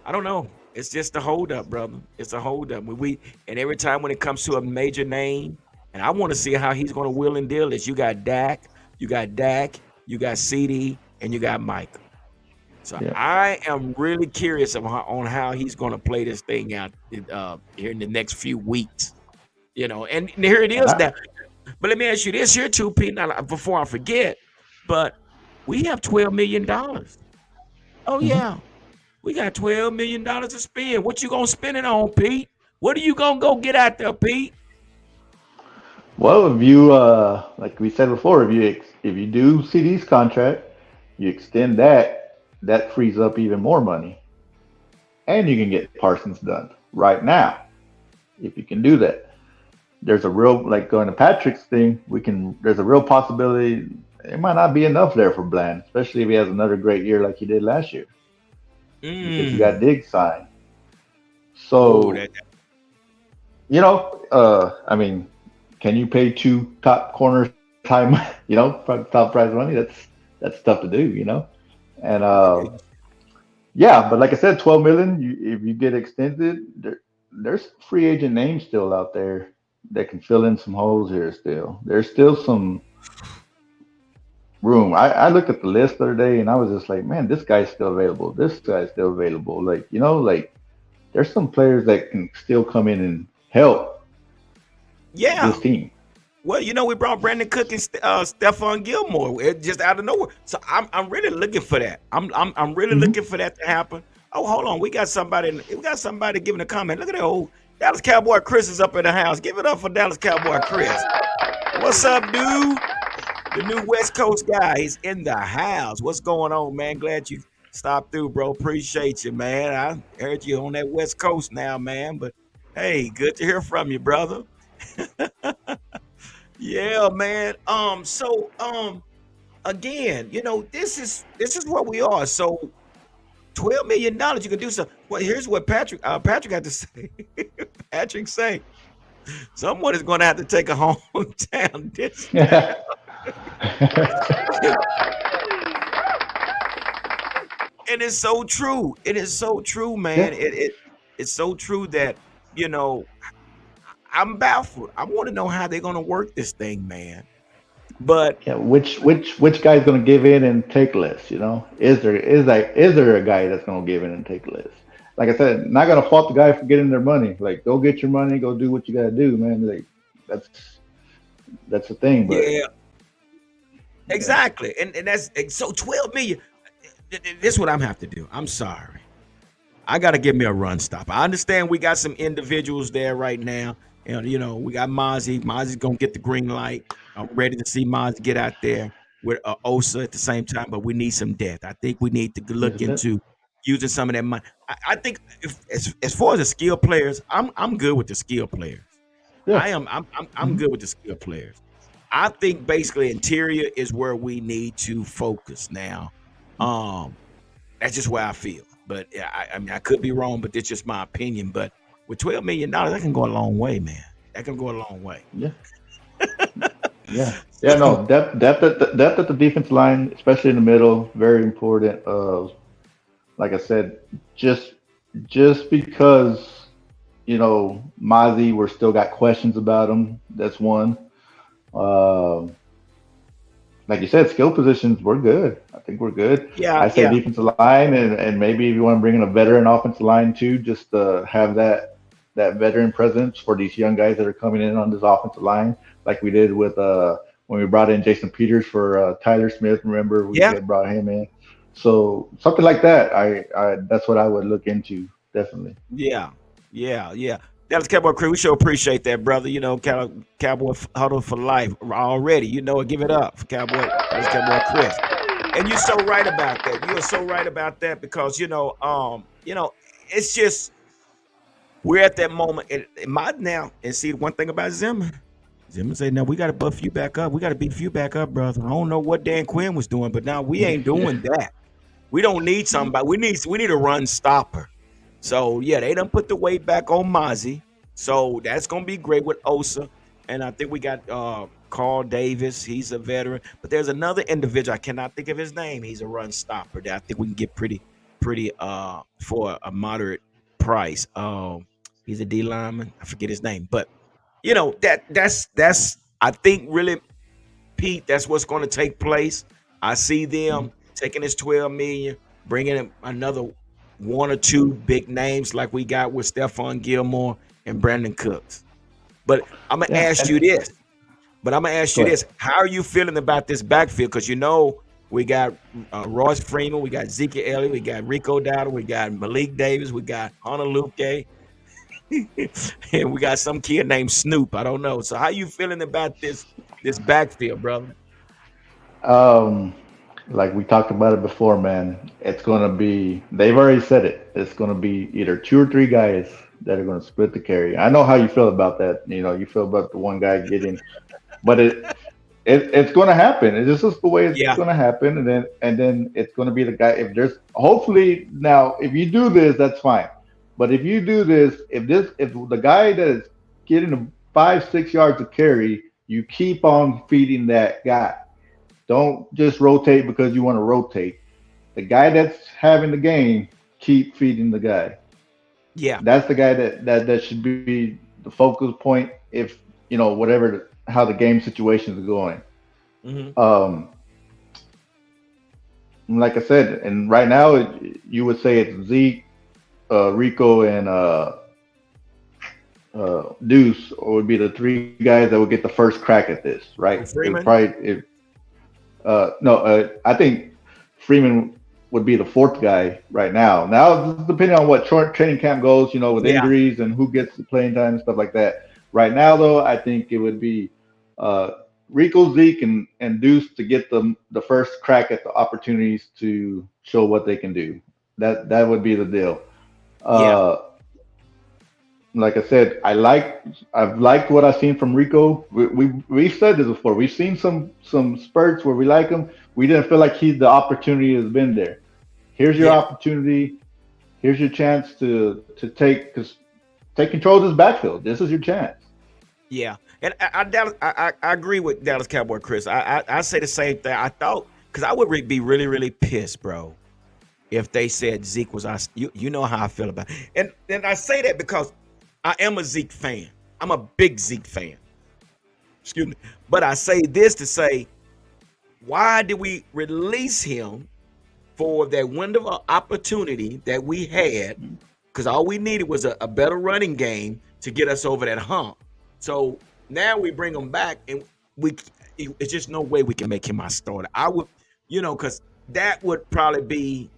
I don't know. It's just a hold up, brother. It's a hold up. And every time when it comes to a major name, and I want to see how he's going to will and deal this. You got CD, and you got Micah. So yeah, I am really curious on how he's going to play this thing out here in the next few weeks. And here it and is now. But let me ask you this here too, Pete, now, before I forget. But we have $12 million Oh Mhm. yeah, we got $12 million to spend. What you gonna spend it on, Pete? What are you gonna go get out there, Pete? Well, if you like we said before, if you do CD's contract, you extend that, that frees up even more money, and you can get Parsons done right now if you can do that. There's a real like going to Patrick's thing. We can. There's a real possibility it might not be enough there for Bland, especially if he has another great year like he did last year because you got Mm. Diggs signed. Oh, So that. I mean, can you pay two top corners time, top prize money? That's tough to do, And yeah, but like I said, 12 million. If you get extended, there's free agent names still out there that can fill in some holes here. Still, there's still some room. I looked at the list the other day and I was just like, man, this guy's still available. This guy's still available. Like like there's some players that can still come in and help Yeah. this team. Well, we brought Brandon Cook and Stephon Gilmore. It just out of nowhere. So I'm really looking for that. I'm really Hmm. looking for that to happen. Oh, hold on. We got somebody. We got somebody giving a comment. Look at that old Dallas Cowboy Chris is up in the house. Give it up for Dallas Cowboy Chris. What's up, dude? The new West Coast guy is in the house. What's going on, man? Glad you stopped through, bro. Appreciate you, man. I heard you on that West Coast now, man. But hey, good to hear from you, brother. Yeah, man. Again, this is what we are. So $12 million, you can do so. Well, here's what Patrick had to say. Patrick say someone is going to have to take a hometown discount. Yeah. And it's so true. It is so true, Yeah. man. It's so true that you know I'm baffled. I want to know how they're going to work this thing, man. But Yeah, which guy's gonna give in and take less? Is there a guy that's gonna give in and take less? Like I said, not gonna fault the guy for getting their money. Like, go get your money, go do what you gotta do, man. Like, that's the thing. But yeah, yeah, exactly. And that's so 12 million. This is what I'm have to do. I'm sorry. I got to give me a run stop. I understand we got some individuals there right now. And, we got Mozzie. Mozzie's going to get the green light. I'm ready to see Mozzie get out there with Osa at the same time, but we need some depth. I think we need to look isn't it? into using some of that money. I think as far as the skill players, I'm good with the skill players. Yeah. I'm Mhm. good with the skill players. I think basically interior is where we need to focus now. Um, that's just where I feel. But yeah, I mean, I could be wrong, but it's just my opinion. But with $12 million, that can go a long way, man. That can go a long way. Yeah. Yeah. Yeah. No, depth at the defense line, especially in the middle, very important. Like I said, just just because Mozzie, we're still got questions about him. That's one. Um, like you said, skill positions, we're good. I think we're good. Yeah, I say yeah, defensive line, and maybe if you want to bring in a veteran offensive line too, just to have that veteran presence for these young guys that are coming in on this offensive line, like we did with when we brought in Jason Peters for Tyler Smith. Remember, we yeah, had brought him in. So something like that, I that's what I would look into definitely. yeah, yeah. Dallas Cowboy Crew, we sure appreciate that, brother. Cowboy Huddle for life already. Give it up for Dallas Cowboy Chris. And you're so right about that. You are so right about that because it's just we're at that moment in my now. And see, one thing about Zimmer said, "No, we got to buff you back up. We got to beef you back up, brother." I don't know what Dan Quinn was doing, but now we ain't Yeah. doing that. We don't need somebody. We need a run stopper. So yeah, they done put the weight back on Mozzie. So that's gonna be great with Osa. And I think we got Carl Davis. He's a veteran. But there's another individual. I cannot think of his name. He's a run stopper that I think we can get pretty for a moderate price. He's a D lineman. I forget his name. But that's I think really, Pete, that's what's going to take place. I see them taking this 12 million, bringing in another one or two big names like we got with Stephon Gilmore and Brandon Cooks. But I'm gonna Yeah. ask And you this. But I'm gonna ask go you ahead. this: how are you feeling about this backfield? Because We got Royce Freeman. We got Zeke Elliott. We got Rico Dowdle. We got Malik Davis. We got Hunter Luke. And we got some kid named Snoop. I don't know. So how you feeling about this backfield, brother? Um, like we talked about it before, man. It's gonna be. They've already said it. It's gonna be either two or three guys that are gonna split the carry. I know how you feel about that. You know, you feel about the one guy getting, but it's going to happen. This is the way it's Yeah, going to happen, and then it's going to be the guy. If there's hopefully now, if you do this, that's fine. But if you do this, if the guy that is getting the 5 6 yards of carry, you keep on feeding that guy. Don't just rotate because you want to rotate. The guy that's having the game, keep feeding the guy. yeah. That's the guy that should be the focus point. If whatever how the game situations are going. Hmm. Um, like I said, and right now you would say it's Zeke, Rico, and Deuce, or would be the three guys that would get the first crack at this, right? Oh, It would Freeman. probably no, I think Freeman would be the fourth guy right now. Now, depending on what short training camp goes, with Yeah, injuries and who gets the playing time and stuff like that. Right now, though, I think it would be uh, Rico, Zeke, and Deuce to get the first crack at the opportunities to show what they can do. That would be the deal. yeah, Uh, like I said, I've liked what I've seen from Rico. We've said this before. We've seen some spurts where we like him. We didn't feel like the opportunity has been there. Here's your yeah, opportunity. Here's your chance to take control of this backfield. This is your chance. yeah. And I agree with Dallas Cowboy Chris. I say the same thing. I thought because I would be really really pissed, bro, if they said Zeke was our. You know how I feel about it. And I say that because I am a Zeke fan. I'm a big Zeke fan. Excuse me. But I say this to say, why did we release him for that window of opportunity that we had? Because all we needed was a better running game to get us over that hump. So now we bring him back, and we it's just no way we can make him our starter. I would, because that would probably be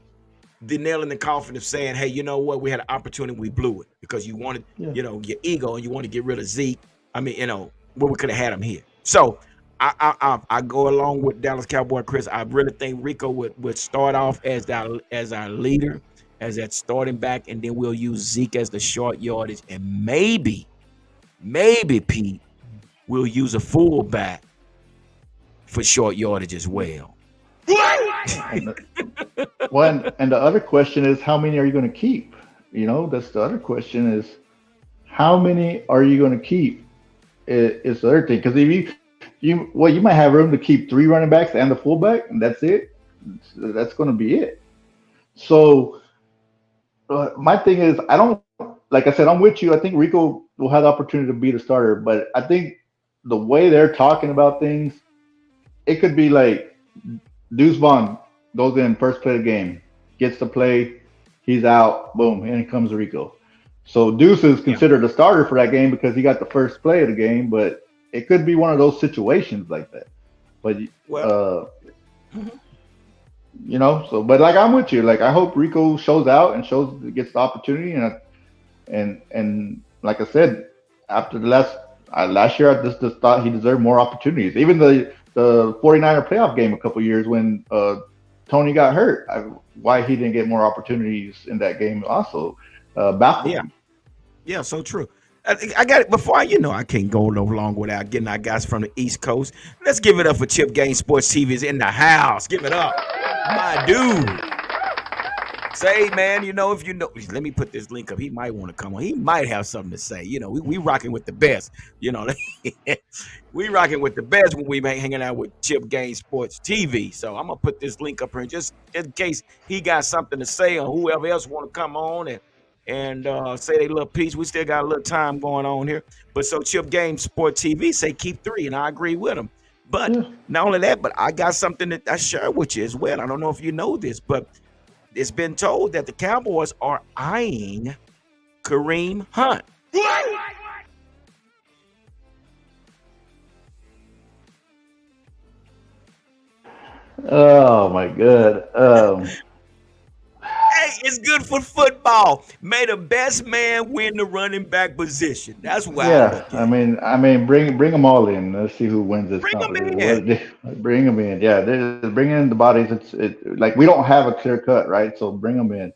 the nail in the coffin of saying, hey, you know what, we had an opportunity, we blew it because you wanted, Yeah. your ego and you want to get rid of Zeke. I mean, where we could have had him here. So I go along with Dallas Cowboy Chris. I really think Rico would start off as our leader, as that starting back, and then we'll use Zeke as the short yardage, and maybe Pete will use a fullback for short yardage as well. And and the other question is, how many are you going to keep? That's the other question is, how many are you going to keep? Is the other thing, because if you might have room to keep three running backs and the fullback, and that's it. That's going to be it. So my thing is, I don't like I said, I'm with you. I think Rico will have the opportunity to be the starter, but I think the way they're talking about things, it could be like Deuce Vaughn goes in first play of the game, gets the play, he's out, boom, and it comes Rico. So Deuce is Yeah. considered a starter for that game because he got the first play of the game, but it could be one of those situations like that. But Well, uh, mhm. but like I'm with you. Like I hope Rico shows out and gets the opportunity, and like I said, after the last year, I just thought he deserved more opportunities. Even the 49er playoff game a couple years when Tony got hurt, why he didn't get more opportunities in that game also baffles Yeah. me. Yeah, so true. I got it before I can't go no long without getting our guys from the East Coast. Let's give it up for Chip Game Sports TV is in the house. Give it up. My dude. Say, man, if let me put this link up. He might want to come on. He might have something to say. We rocking with the best. We rocking with the best when we hanging out with Chip Game Sports TV. So I'm gonna put this link up here just in case he got something to say or whoever else want to come on and say their little piece. We still got a little time going on here. But so Chip Game Sport TV say keep three, and I agree with him. But Yeah. not only that, but I got something that I share with you as well. I don't know if you know this, but it's been told that the Cowboys are eyeing Kareem Hunt. Oh my god. Hey, it's good for football. May the best man win the running back position. That's why I Yeah, look at I it. mean, I mean, bring them all in. Let's see who wins this Bring them competition. in. Bring them in. Yeah, they just bring in the bodies. Like we don't have a clear cut, right? So bring them in.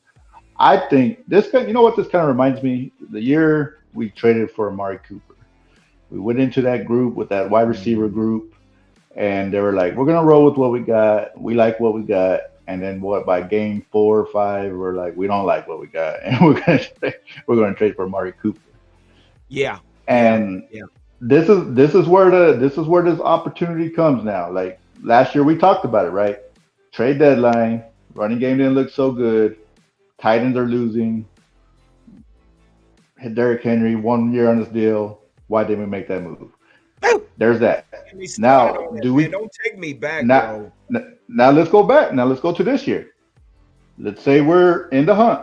I think this kind. You know what this kind of reminds me? The year we traded for Amari Cooper. We went into that group with that wide receiver Mm. group, and they were like, "We're gonna roll with what we got. We like what we got." And then what? By game 4 or 5, we're like, "We don't like what we got, and we're gonna trade for Amari Cooper." Yeah, yeah, And yeah. this is where this opportunity comes now. Like last year, we talked about it, right? Trade deadline, running game didn't look so good. Titans are losing. Derrick Henry 1 year on his deal. Why didn't we make that move? Woo! There's that. Get me started Now, on that, do man. we Don't take me back, now? bro. Now let's go back. Now let's go to this year. Let's say we're in the hunt.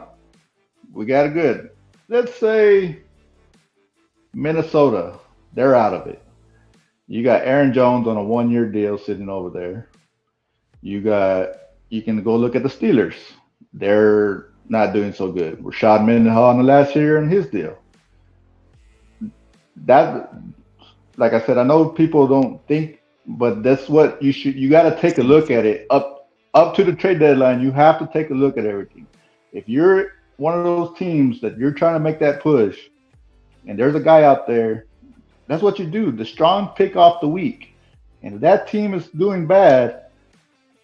We got it good. Let's say Minnesota. They're out of it. You got Aaron Jones on a 1 year deal sitting over there. You can go look at the Steelers. They're not doing so good. Rashad Mendenhall on the last year and his deal. That, like I said, I know people don't think, but that's what you should. You got to take a look at it up to the trade deadline. You have to take a look at everything. If you're one of those teams that you're trying to make that push, and there's a guy out there, that's what you do. The strong pick off the weak. And if that team is doing bad,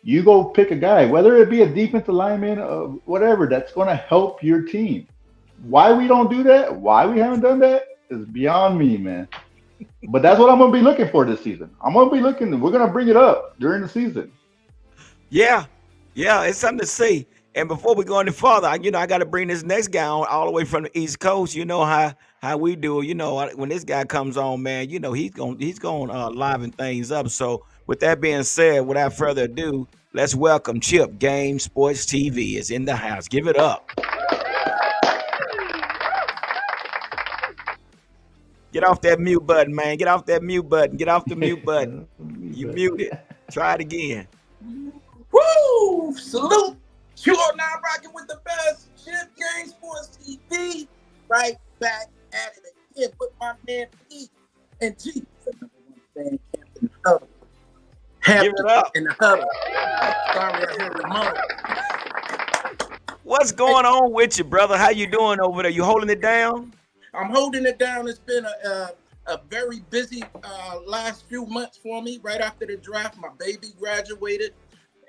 you go pick a guy, whether it be a defensive lineman or whatever, that's going to help your team. Why we don't do that, why we haven't done that, is beyond me, man. But that's what I'm going to be looking for this season. I'm going to be looking, we're going to bring it up during the season. Yeah, yeah, it's something to see. And before we go any further, I got to bring this next guy on all the way from the East Coast. You know how we do. When this guy comes on, man, he's going liven things up. So with that being said, without further ado, let's welcome Chip Game Sports TV is in the house. Give it up. Get off that mute button, man. Get off that mute button. Get off the mute button. You muted. Try it again. Woo! Salute! You are now rocking with the best Chip Game Sports TV. Right back at it again with my man Pete and G. The number one fan camp in the huddle. Happy Give it up. in the huddle. Sorry, I heard remote. What's going on with you, brother? How you doing over there? You holding it down? I'm holding it down. It's been a very busy last few months for me. Right after the draft, my baby graduated.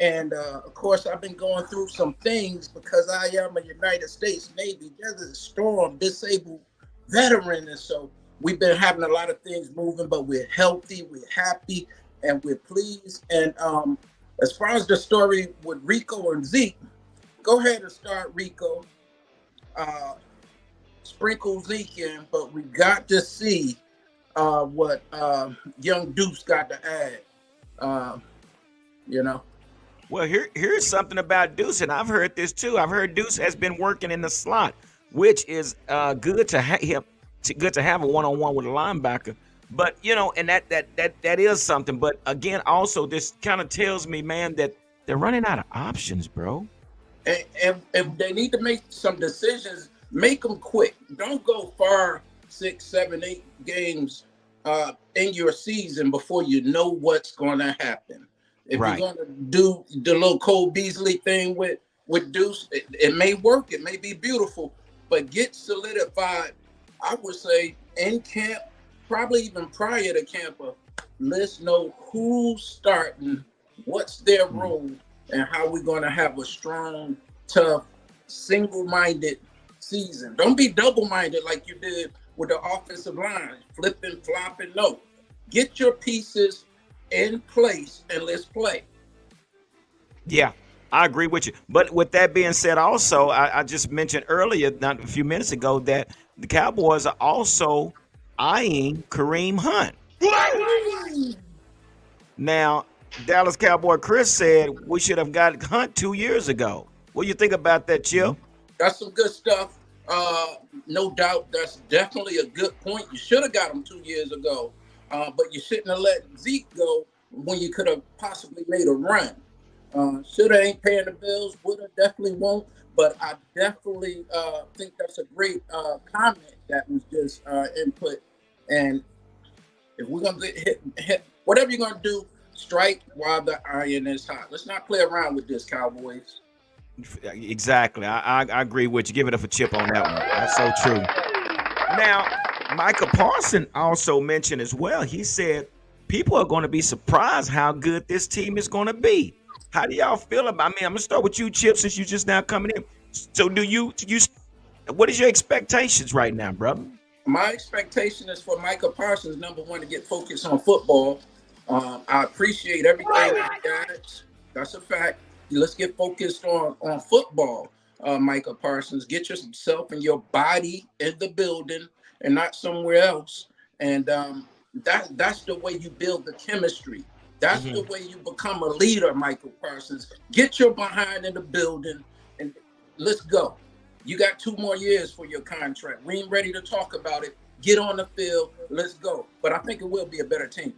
And of course, I've been going through some things because I am a United States Navy Desert Storm disabled veteran. And so we've been having a lot of things moving, but we're healthy, we're happy, and we're pleased. And as far as the story with Rico and Zeke, go ahead and start Rico. Sprinkle Zeke in, but we got to see what young Deuce got to add. You know. Well, here's something about Deuce, and I've heard this too. I've heard Deuce has been working in the slot, which is good to have good to have a one-on-one with a linebacker. But and that is something. But again, also this kind of tells me, man, that they're running out of options, bro. And if they need to make some decisions, make them quick. Don't go far 6, 7, 8 games in your season before you know what's going to happen. If Right. you're going to do the little Cole Beasley thing with Deuce, it may work. It may be beautiful, but get solidified, I would say, in camp, probably even prior to camp. Let's know who's starting, what's their role, and how we're going to have a strong, tough, single-minded season. Don't be double-minded like you did with the offensive line, flipping, flopping. No, get your pieces in place and let's play. Yeah, I agree with you. But with that being said, also, I just mentioned earlier, not a few minutes ago, that the Cowboys are also eyeing Kareem Hunt. Now, Dallas Cowboy Chris said we should have got Hunt 2 years ago. What do you think about that, Chip? That's some good stuff. No doubt, that's definitely a good point. You should have got him 2 years ago, but you shouldn't have let Zeke go when you could have possibly made a run. Shoulda ain't paying the bills, woulda definitely won't. But I definitely think that's a great comment that was just input. And if we're gonna get hit, whatever you're gonna do, strike while the iron is hot. Let's not play around with this, Cowboys. Exactly. I agree with you. Give it up for Chip on that one. That's so true. Now, Micah Parson also mentioned as well. He said people are going to be surprised how good this team is going to be. How do y'all feel about? I mean, I'm gonna start with you, Chip, since you just now coming in. So, what is your expectations right now, brother? My expectation is for Micah Parsons, number one, to get focused on football. I appreciate everything that he got. That's a fact. Let's get focused on football, Micah Parsons. Get yourself and your body in the building and not somewhere else. And that's the way you build the chemistry. That's the way you become a leader, Michael Parsons. Get your behind in the building and let's go. You got 2 more years for your contract. We ain't ready to talk about it. Get on the field. Let's go. But I think it will be a better team.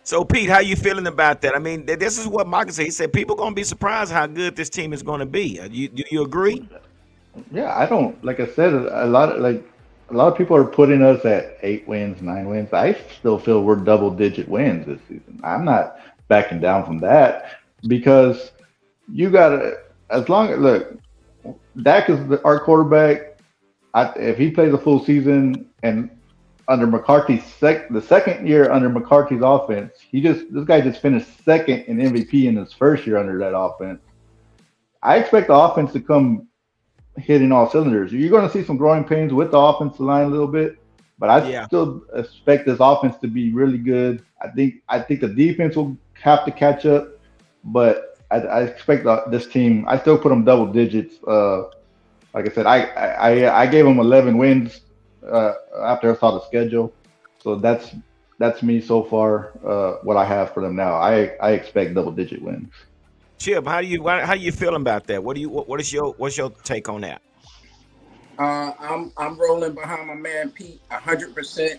So, Pete, how you feeling about that? I mean, this is what Micah said. He said people going to be surprised how good this team is going to be. Do you agree? Yeah, I don't. Like I said, a lot of people are putting us at 8 wins, 9 wins. I still feel we're double-digit wins this season. I'm not backing down from that because you got to. As long as look, Dak is our quarterback. If he plays a full season and under McCarthy's the second year under McCarthy's offense, this guy just finished second in MVP in his first year under that offense. I expect the offense to come hitting all cylinders. You're going to see some growing pains with the offensive line a little bit, but I still expect this offense to be really good. I think the defense will have to catch up, but I expect this team. I still put them double digits. Like I said, I gave them 11 wins after I saw the schedule, so that's me so far. What I have for them now, I expect double digit wins. Chip, how do you feeling about that? What's your take on that? I'm rolling behind my man Pete 100%.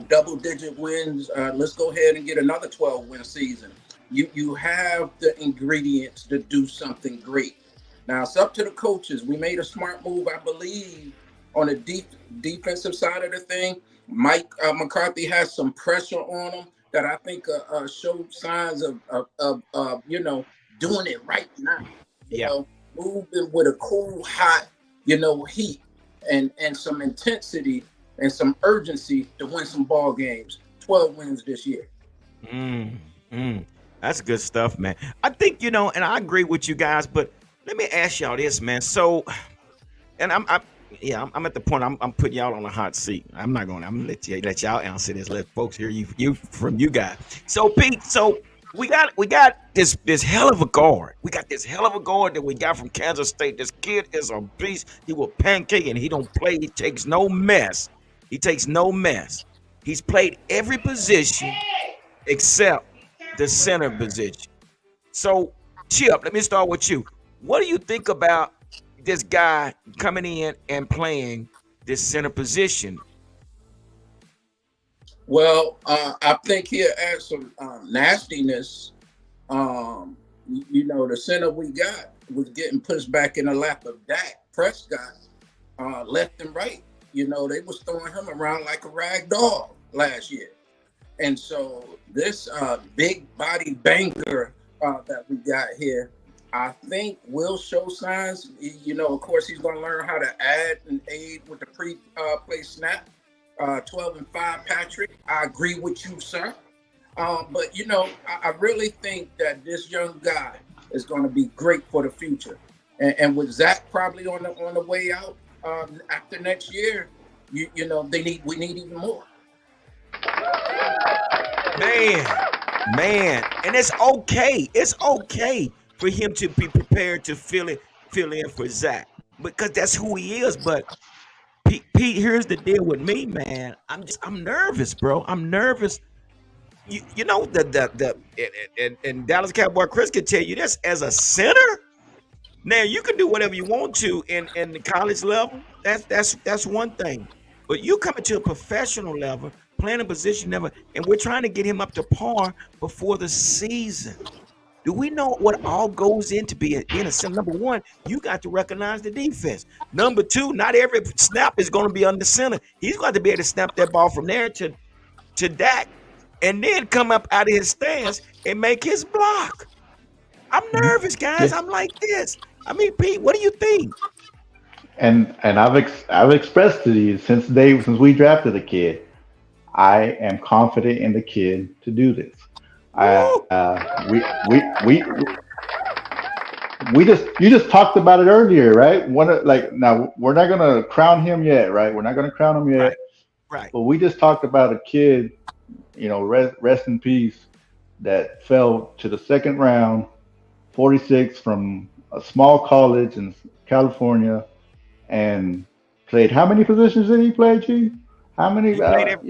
Double digit wins. Let's go ahead and get another 12-win season. You have the ingredients to do something great. Now it's up to the coaches. We made a smart move, I believe, on the defensive side of the thing. Mike McCarthy has some pressure on him that I think showed signs of doing it right now. You know, moving with a cool, hot, heat and some intensity and some urgency to win some ball games. 12 wins this year. That's good stuff, man. I think, and I agree with you guys, but let me ask y'all this, man. So, and I'm at the point I'm putting y'all on a hot seat. I'm gonna let y'all answer this. Let folks hear you from you guys. So, Pete, we got this hell of a guard. We got this hell of a guard that we got from Kansas State. This kid is a beast. He will pancake and he don't play. He takes no mess. He's played every position except the center position. So, Chip, let me start with you. What do you think about this guy coming in and playing this center position? Well, I think he'll add some nastiness. The center we got was getting pushed back in the lap of Dak Prescott, left and right. They was throwing him around like a rag doll last year. And so this big body banker that we got here, I think will show signs. Of course, he's going to learn how to add and aid with the pre-play snap. 12-5, Patrick. I agree with you, sir. But I really think that this young guy is going to be great for the future. And with Zach probably on the way out after next year, we need even more. Man, and it's okay. It's okay for him to be prepared to fill in for Zach because that's who he is. But Pete, here's the deal with me, man. I'm nervous, bro. I'm nervous. You know and Dallas Cowboy Chris can tell you this as a center. Now you can do whatever you want to in the college level. That's one thing. But you coming to a professional level, playing a position level, and we're trying to get him up to par before the season. Do we know what all goes into being a center? Number one, you got to recognize the defense. Number two, not every snap is going to be under center. He's got to be able to snap that ball from there to Dak, and then come up out of his stance and make his block. I'm nervous, guys. Yeah. I'm like this. I mean, Pete, what do you think? And I've expressed to you since we drafted the kid, I am confident in the kid to do this. Woo! We just you just talked about it earlier, right? Now we're not gonna crown him yet, right? We're not gonna crown him yet, Right, right. but we just talked about a kid, rest in peace, that fell to the second round, 46 from a small college in California, and played how many positions did he play, Chief? How many? He played every.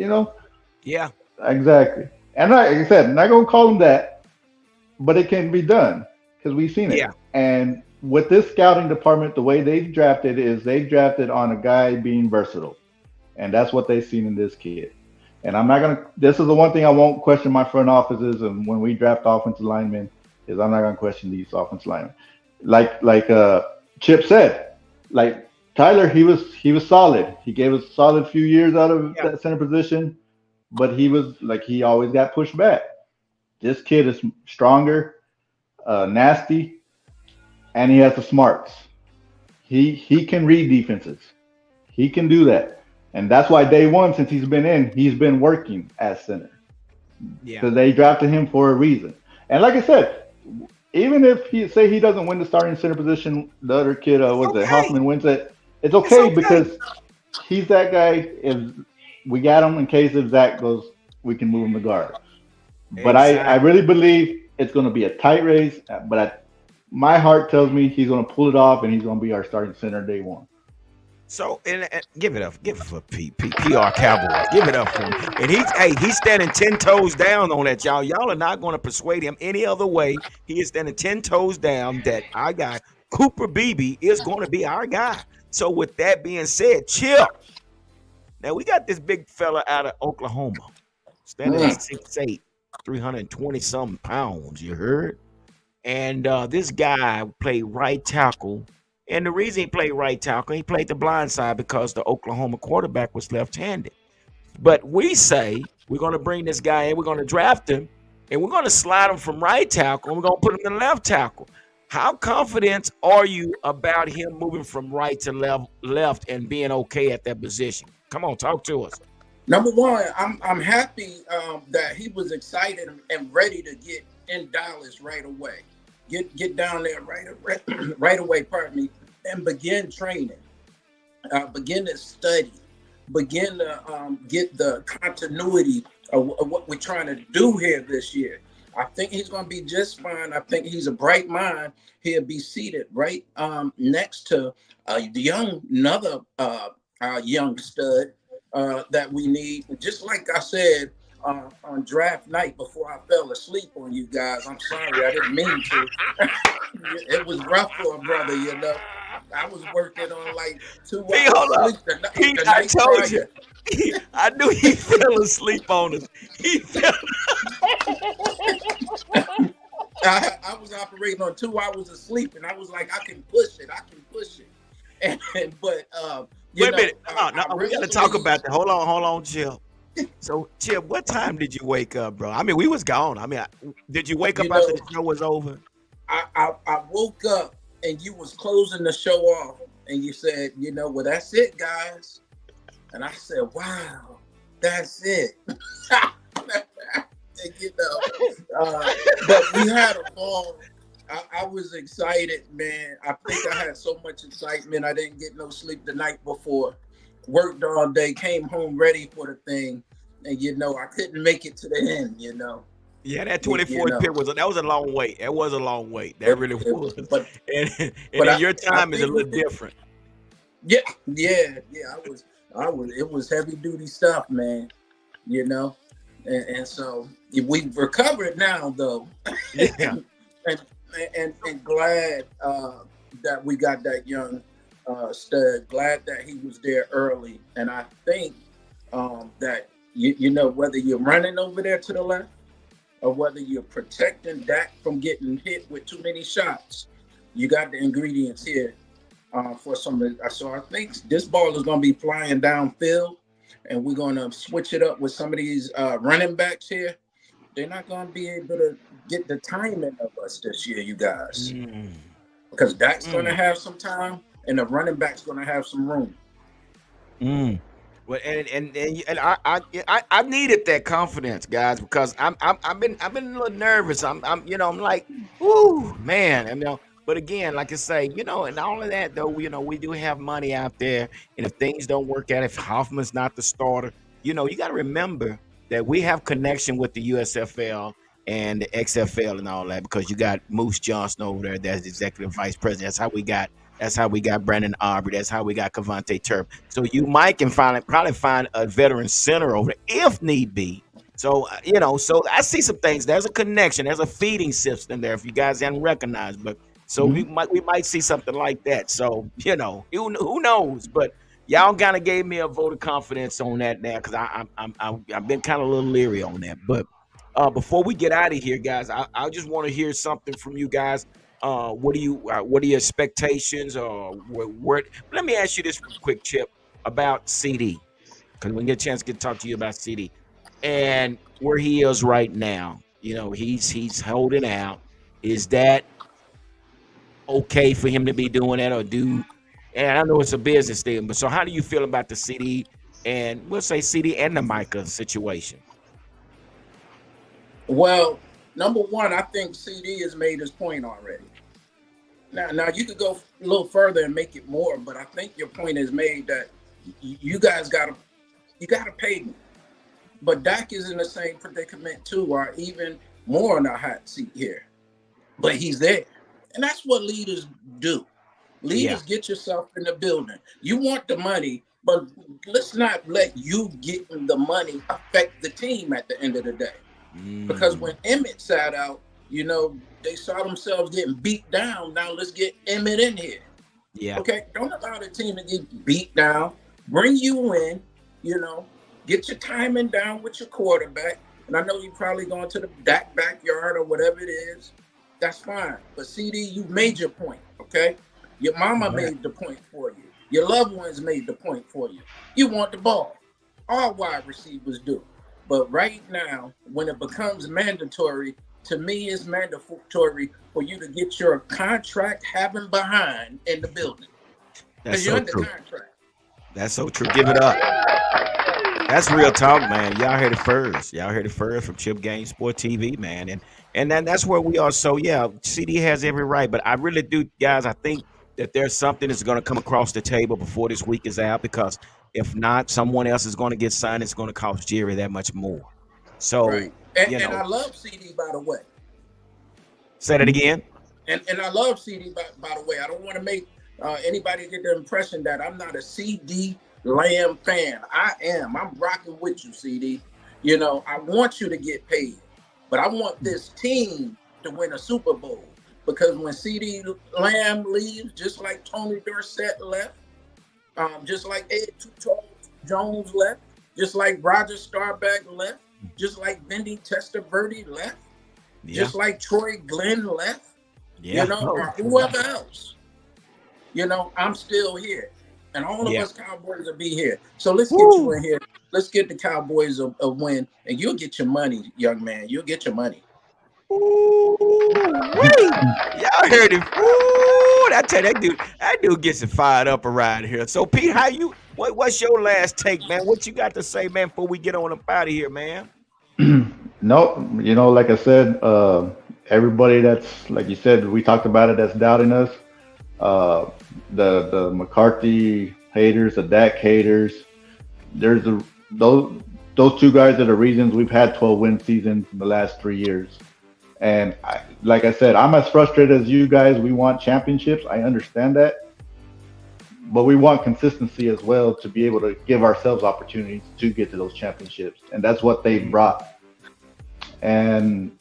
Yeah, Exactly. And like I said, I'm not gonna call him that, but it can be done because we've seen yeah, it. And with this scouting department, the way they've drafted on a guy being versatile, and that's what they've seen in this kid. And I'm not gonna. This is the one thing I won't question my front offices, and when we draft offensive linemen, is I'm not gonna question these offensive linemen. Like Chip said, like Tyler, he was solid. He gave us a solid few years out of yeah. that center position, but he always got pushed back. This kid is stronger, nasty, and he has the smarts. He can read defenses. He can do that, and that's why day one, since he's been working at center Yeah. because they drafted him for a reason. And like I said, even if he doesn't win the starting center position, the other kid, It's was it okay. Hoffman wins it. It's It's okay okay. because he's that guy. If we got him in case if Zach goes, we can move him to guard. But I Exactly. really believe it's going to be a tight race. My heart tells me he's going to pull it off and he's going to be our starting center day one. So and give it for PR Cowboys. Give it up for him. And he's standing 10 toes down on that, y'all. Y'all are not going to persuade him any other way. He is standing 10 toes down that our guy Cooper Beebe is going to be our guy. So with that being said, Chip. Now we got this big fella out of Oklahoma, standing at Mm. 6'8", 320 something pounds. You heard? And this guy played right tackle. And the reason he played right tackle, he played the blind side because the Oklahoma quarterback was left-handed. But we say we're going to bring this guy in, we're going to draft him, and we're going to slide him from right tackle, and we're going to put him in left tackle. How confident are you about him moving from right to left and being okay at that position? Come on, talk to us. Number one, I'm happy that he was excited and ready to get in Dallas right away. Get down there right away. Pardon me, and begin training, begin to study, begin to get the continuity of what we're trying to do here this year. I think he's going to be just fine. I think he's a bright mind. He'll be seated right next to another young stud that we need. Just like I said on draft night before I fell asleep on you guys. I'm sorry, I didn't mean to. It was rough for a brother, you know. I was working on like 2 Hey, hours hold up. sleep He, the I night told you. prior. I knew he fell asleep on us. He fell. I was operating on 2 hours of sleep, and I was like, I can push it. But Wait a minute. No, we got to talk about that. Hold on, Chip. So, Chip, what time did you wake up, bro? I mean, we was gone. I mean, did you wake up after the show was over? I woke up and you was closing the show off, and you said, well, that's it, guys. And I said, wow, that's it. But we had a ball. I was excited, man. I think I had so much excitement. I didn't get no sleep the night before. Worked all day, came home ready for the thing, and I couldn't make it to the end. Yeah, that 24th pick was a long wait. That was a long wait. That really was. But and but your I time is a think little different. yeah. I was. It was heavy duty stuff, man. And so we've recovered now, though. Yeah. and glad that we got that young stud. Glad that he was there early, and I think that whether you're running over there to the left or whether you're protecting Dak from getting hit with too many shots, you got the ingredients here for some of the, so I think this ball is going to be flying downfield, and we're going to switch it up with some of these running backs here. They're not going to be able to get the timing of us this year, you guys, because Dak's going to have some time, and the running back's going to have some room. Well, and I needed that confidence, guys, because I've been a little nervous. I'm I'm like, ooh, man, But again, like I say, and all of that though, we do have money out there, and if things don't work out, if Hoffman's not the starter, you got to remember that we have connection with the USFL and the XFL and all that, because you got Moose Johnson over there, that's the executive vice president. That's how we got Brandon Aubrey. That's how we got Cavante Turp. So you might can probably find a veteran center over there if need be. So so I see some things. There's a connection. There's a feeding system there. If you guys haven't recognized, but so we might see something like that. So who knows? But y'all kind of gave me a vote of confidence on that now, because I've been kind of a little leery on that. But before we get out of here, guys, I just want to hear something from you guys. What are your expectations, or where? Let me ask you this quick, Chip, about CD, because we get a chance to talk to you about CD and where he is right now. He's holding out. Is that okay for him to be doing that, or do? And I know it's a business thing, but so how do you feel about the CD, and we'll say CD and the Micah situation? Well, number one, I think CD has made his point already. Now you could go a little further and make it more, but I think your point is made that you guys gotta pay me. But Dak is in the same predicament too, or even more in a hot seat here. But he's there, and that's what leaders do. Leaders get yourself in the building. You want the money, but let's not let you getting the money affect the team at the end of the day. Because when Emmett sat out, they saw themselves getting beat down. Now let's get Emmett in here. Yeah. Okay. Don't allow the team to get beat down. Bring you in, get your timing down with your quarterback. And I know you're probably going to the backyard or whatever it is. That's fine. But CD, you made your point. Okay. Your mama made the point for you. Your loved ones made the point for you. You want the ball. All wide receivers do. But right now, when it becomes mandatory, to me, it's mandatory for you to get your contract having behind in the building. That's you're so under true. contract. That's so true. Give it up. That's real talk, man. Y'all heard it first. Y'all heard it first from Chip Game Sport TV, man. And then that's where we are. So yeah, CD has every right. But I really do, guys. I think that there's something that's going to come across the table before this week is out, because if not, someone else is going to get signed. It's going to cost Jerry that much more. So, right. And I love CD, by the way. Say that again. And I love CD, by the way. I don't want to make anybody get the impression that I'm not a CD Lamb fan. I am. I'm rocking with you, CD. I want you to get paid, but I want this team to win a Super Bowl, because when CD Lamb leaves, just like Tony Dorsett left, just like Ed Jones left, just like Roger Staubach left, just like Vinny Testaverde left, just like Troy Glenn left, or whoever else. I'm still here. And all of us Cowboys will be here. So let's get you in here. Let's get the Cowboys a win, and you'll get your money, young man. You'll get your money. Ooh, y'all heard it. Ooh, I tell you, that dude gets it fired up around here. So Pete, what's your last take, man? What you got to say, man, before we get on up out of here, man? No, like I said, everybody that's, like you said, we talked about it, that's doubting us. The McCarthy haters, the Dak haters. There's those two guys are the reasons we've had 12-win seasons in the last 3 years. And like I said, I'm as frustrated as you guys. We want championships. I understand that. But we want consistency as well, to be able to give ourselves opportunities to get to those championships. And that's what they brought. And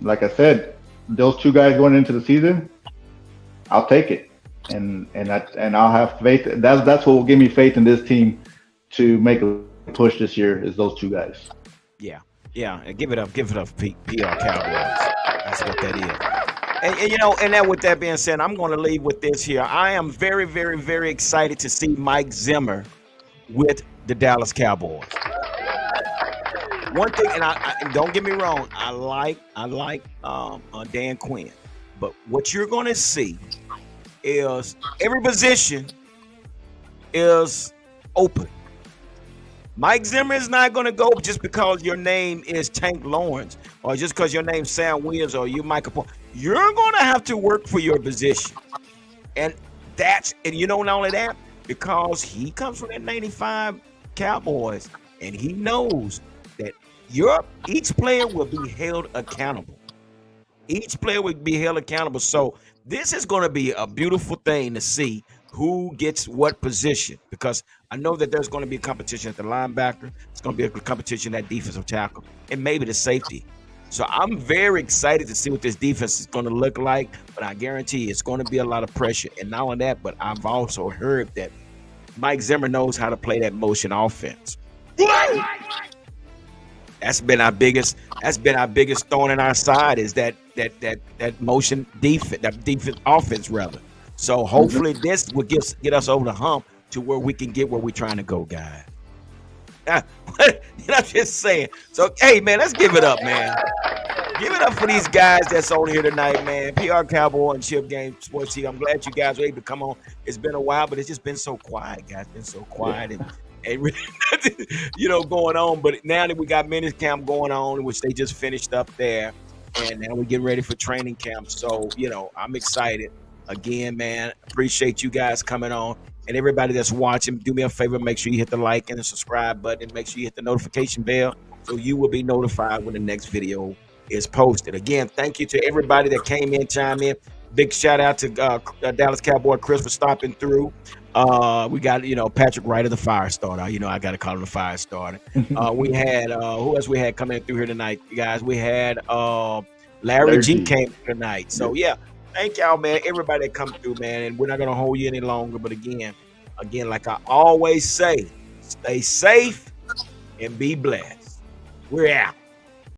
like I said, those two guys going into the season, I'll take it. And I'll have faith. That's what will give me faith in this team to make a push this year, is those two guys. Yeah. Yeah, and give it up, PR Cowboys. That's what that is. And you know, and that with that being said, I'm going to leave with this here. I am very, very, very excited to see Mike Zimmer with the Dallas Cowboys. One thing, and I don't get me wrong, I like Dan Quinn, but what you're going to see is every position is open. Mike Zimmer is not going to go just because your name is Tank Lawrence or just because your name's Sam Williams or you Micah Paul. You're going to have to work for your position. And you know, not only that, because he comes from that 95 Cowboys and he knows that each player will be held accountable. Each player will be held accountable. So this is going to be a beautiful thing to see who gets what position, because I know that there's going to be a competition at the linebacker. It's going to be a competition at defensive tackle and maybe the safety. So I'm very excited to see what this defense is going to look like, but I guarantee it's going to be a lot of pressure. And not only that, but I've also heard that Mike Zimmer knows how to play that motion offense. That's been our biggest thorn in our side, is that motion defense, that defense offense rather. So hopefully this will get us over the hump to where we can get where we're trying to go, guys. I'm just saying. So hey man, let's give it up, man. Give it up for these guys that's on here tonight, man. PR Cowboy and Chip Game Sports Team. I'm glad you guys were able to come on. It's been a while, but it's just been so quiet, guys. It's been so quiet and really nothing, going on. But now that we got minicamp going on, which they just finished up there, and now we're getting ready for training camp. So, I'm excited. Again, man, appreciate you guys coming on. And everybody that's watching, do me a favor, make sure you hit the like and the subscribe button, and make sure you hit the notification bell so you will be notified when the next video is posted. Again, thank you to everybody that came in, chimed in. Big shout out to Dallas Cowboy Chris for stopping through. We got, Patrick Ryder, the fire starter. I got to call him the fire starter. We had, who else we had coming through here tonight, guys? We had Larry G came tonight. So, yeah. Thank y'all, man. Everybody that come through, man. And we're not going to hold you any longer. But again, like I always say, stay safe and be blessed. We're out.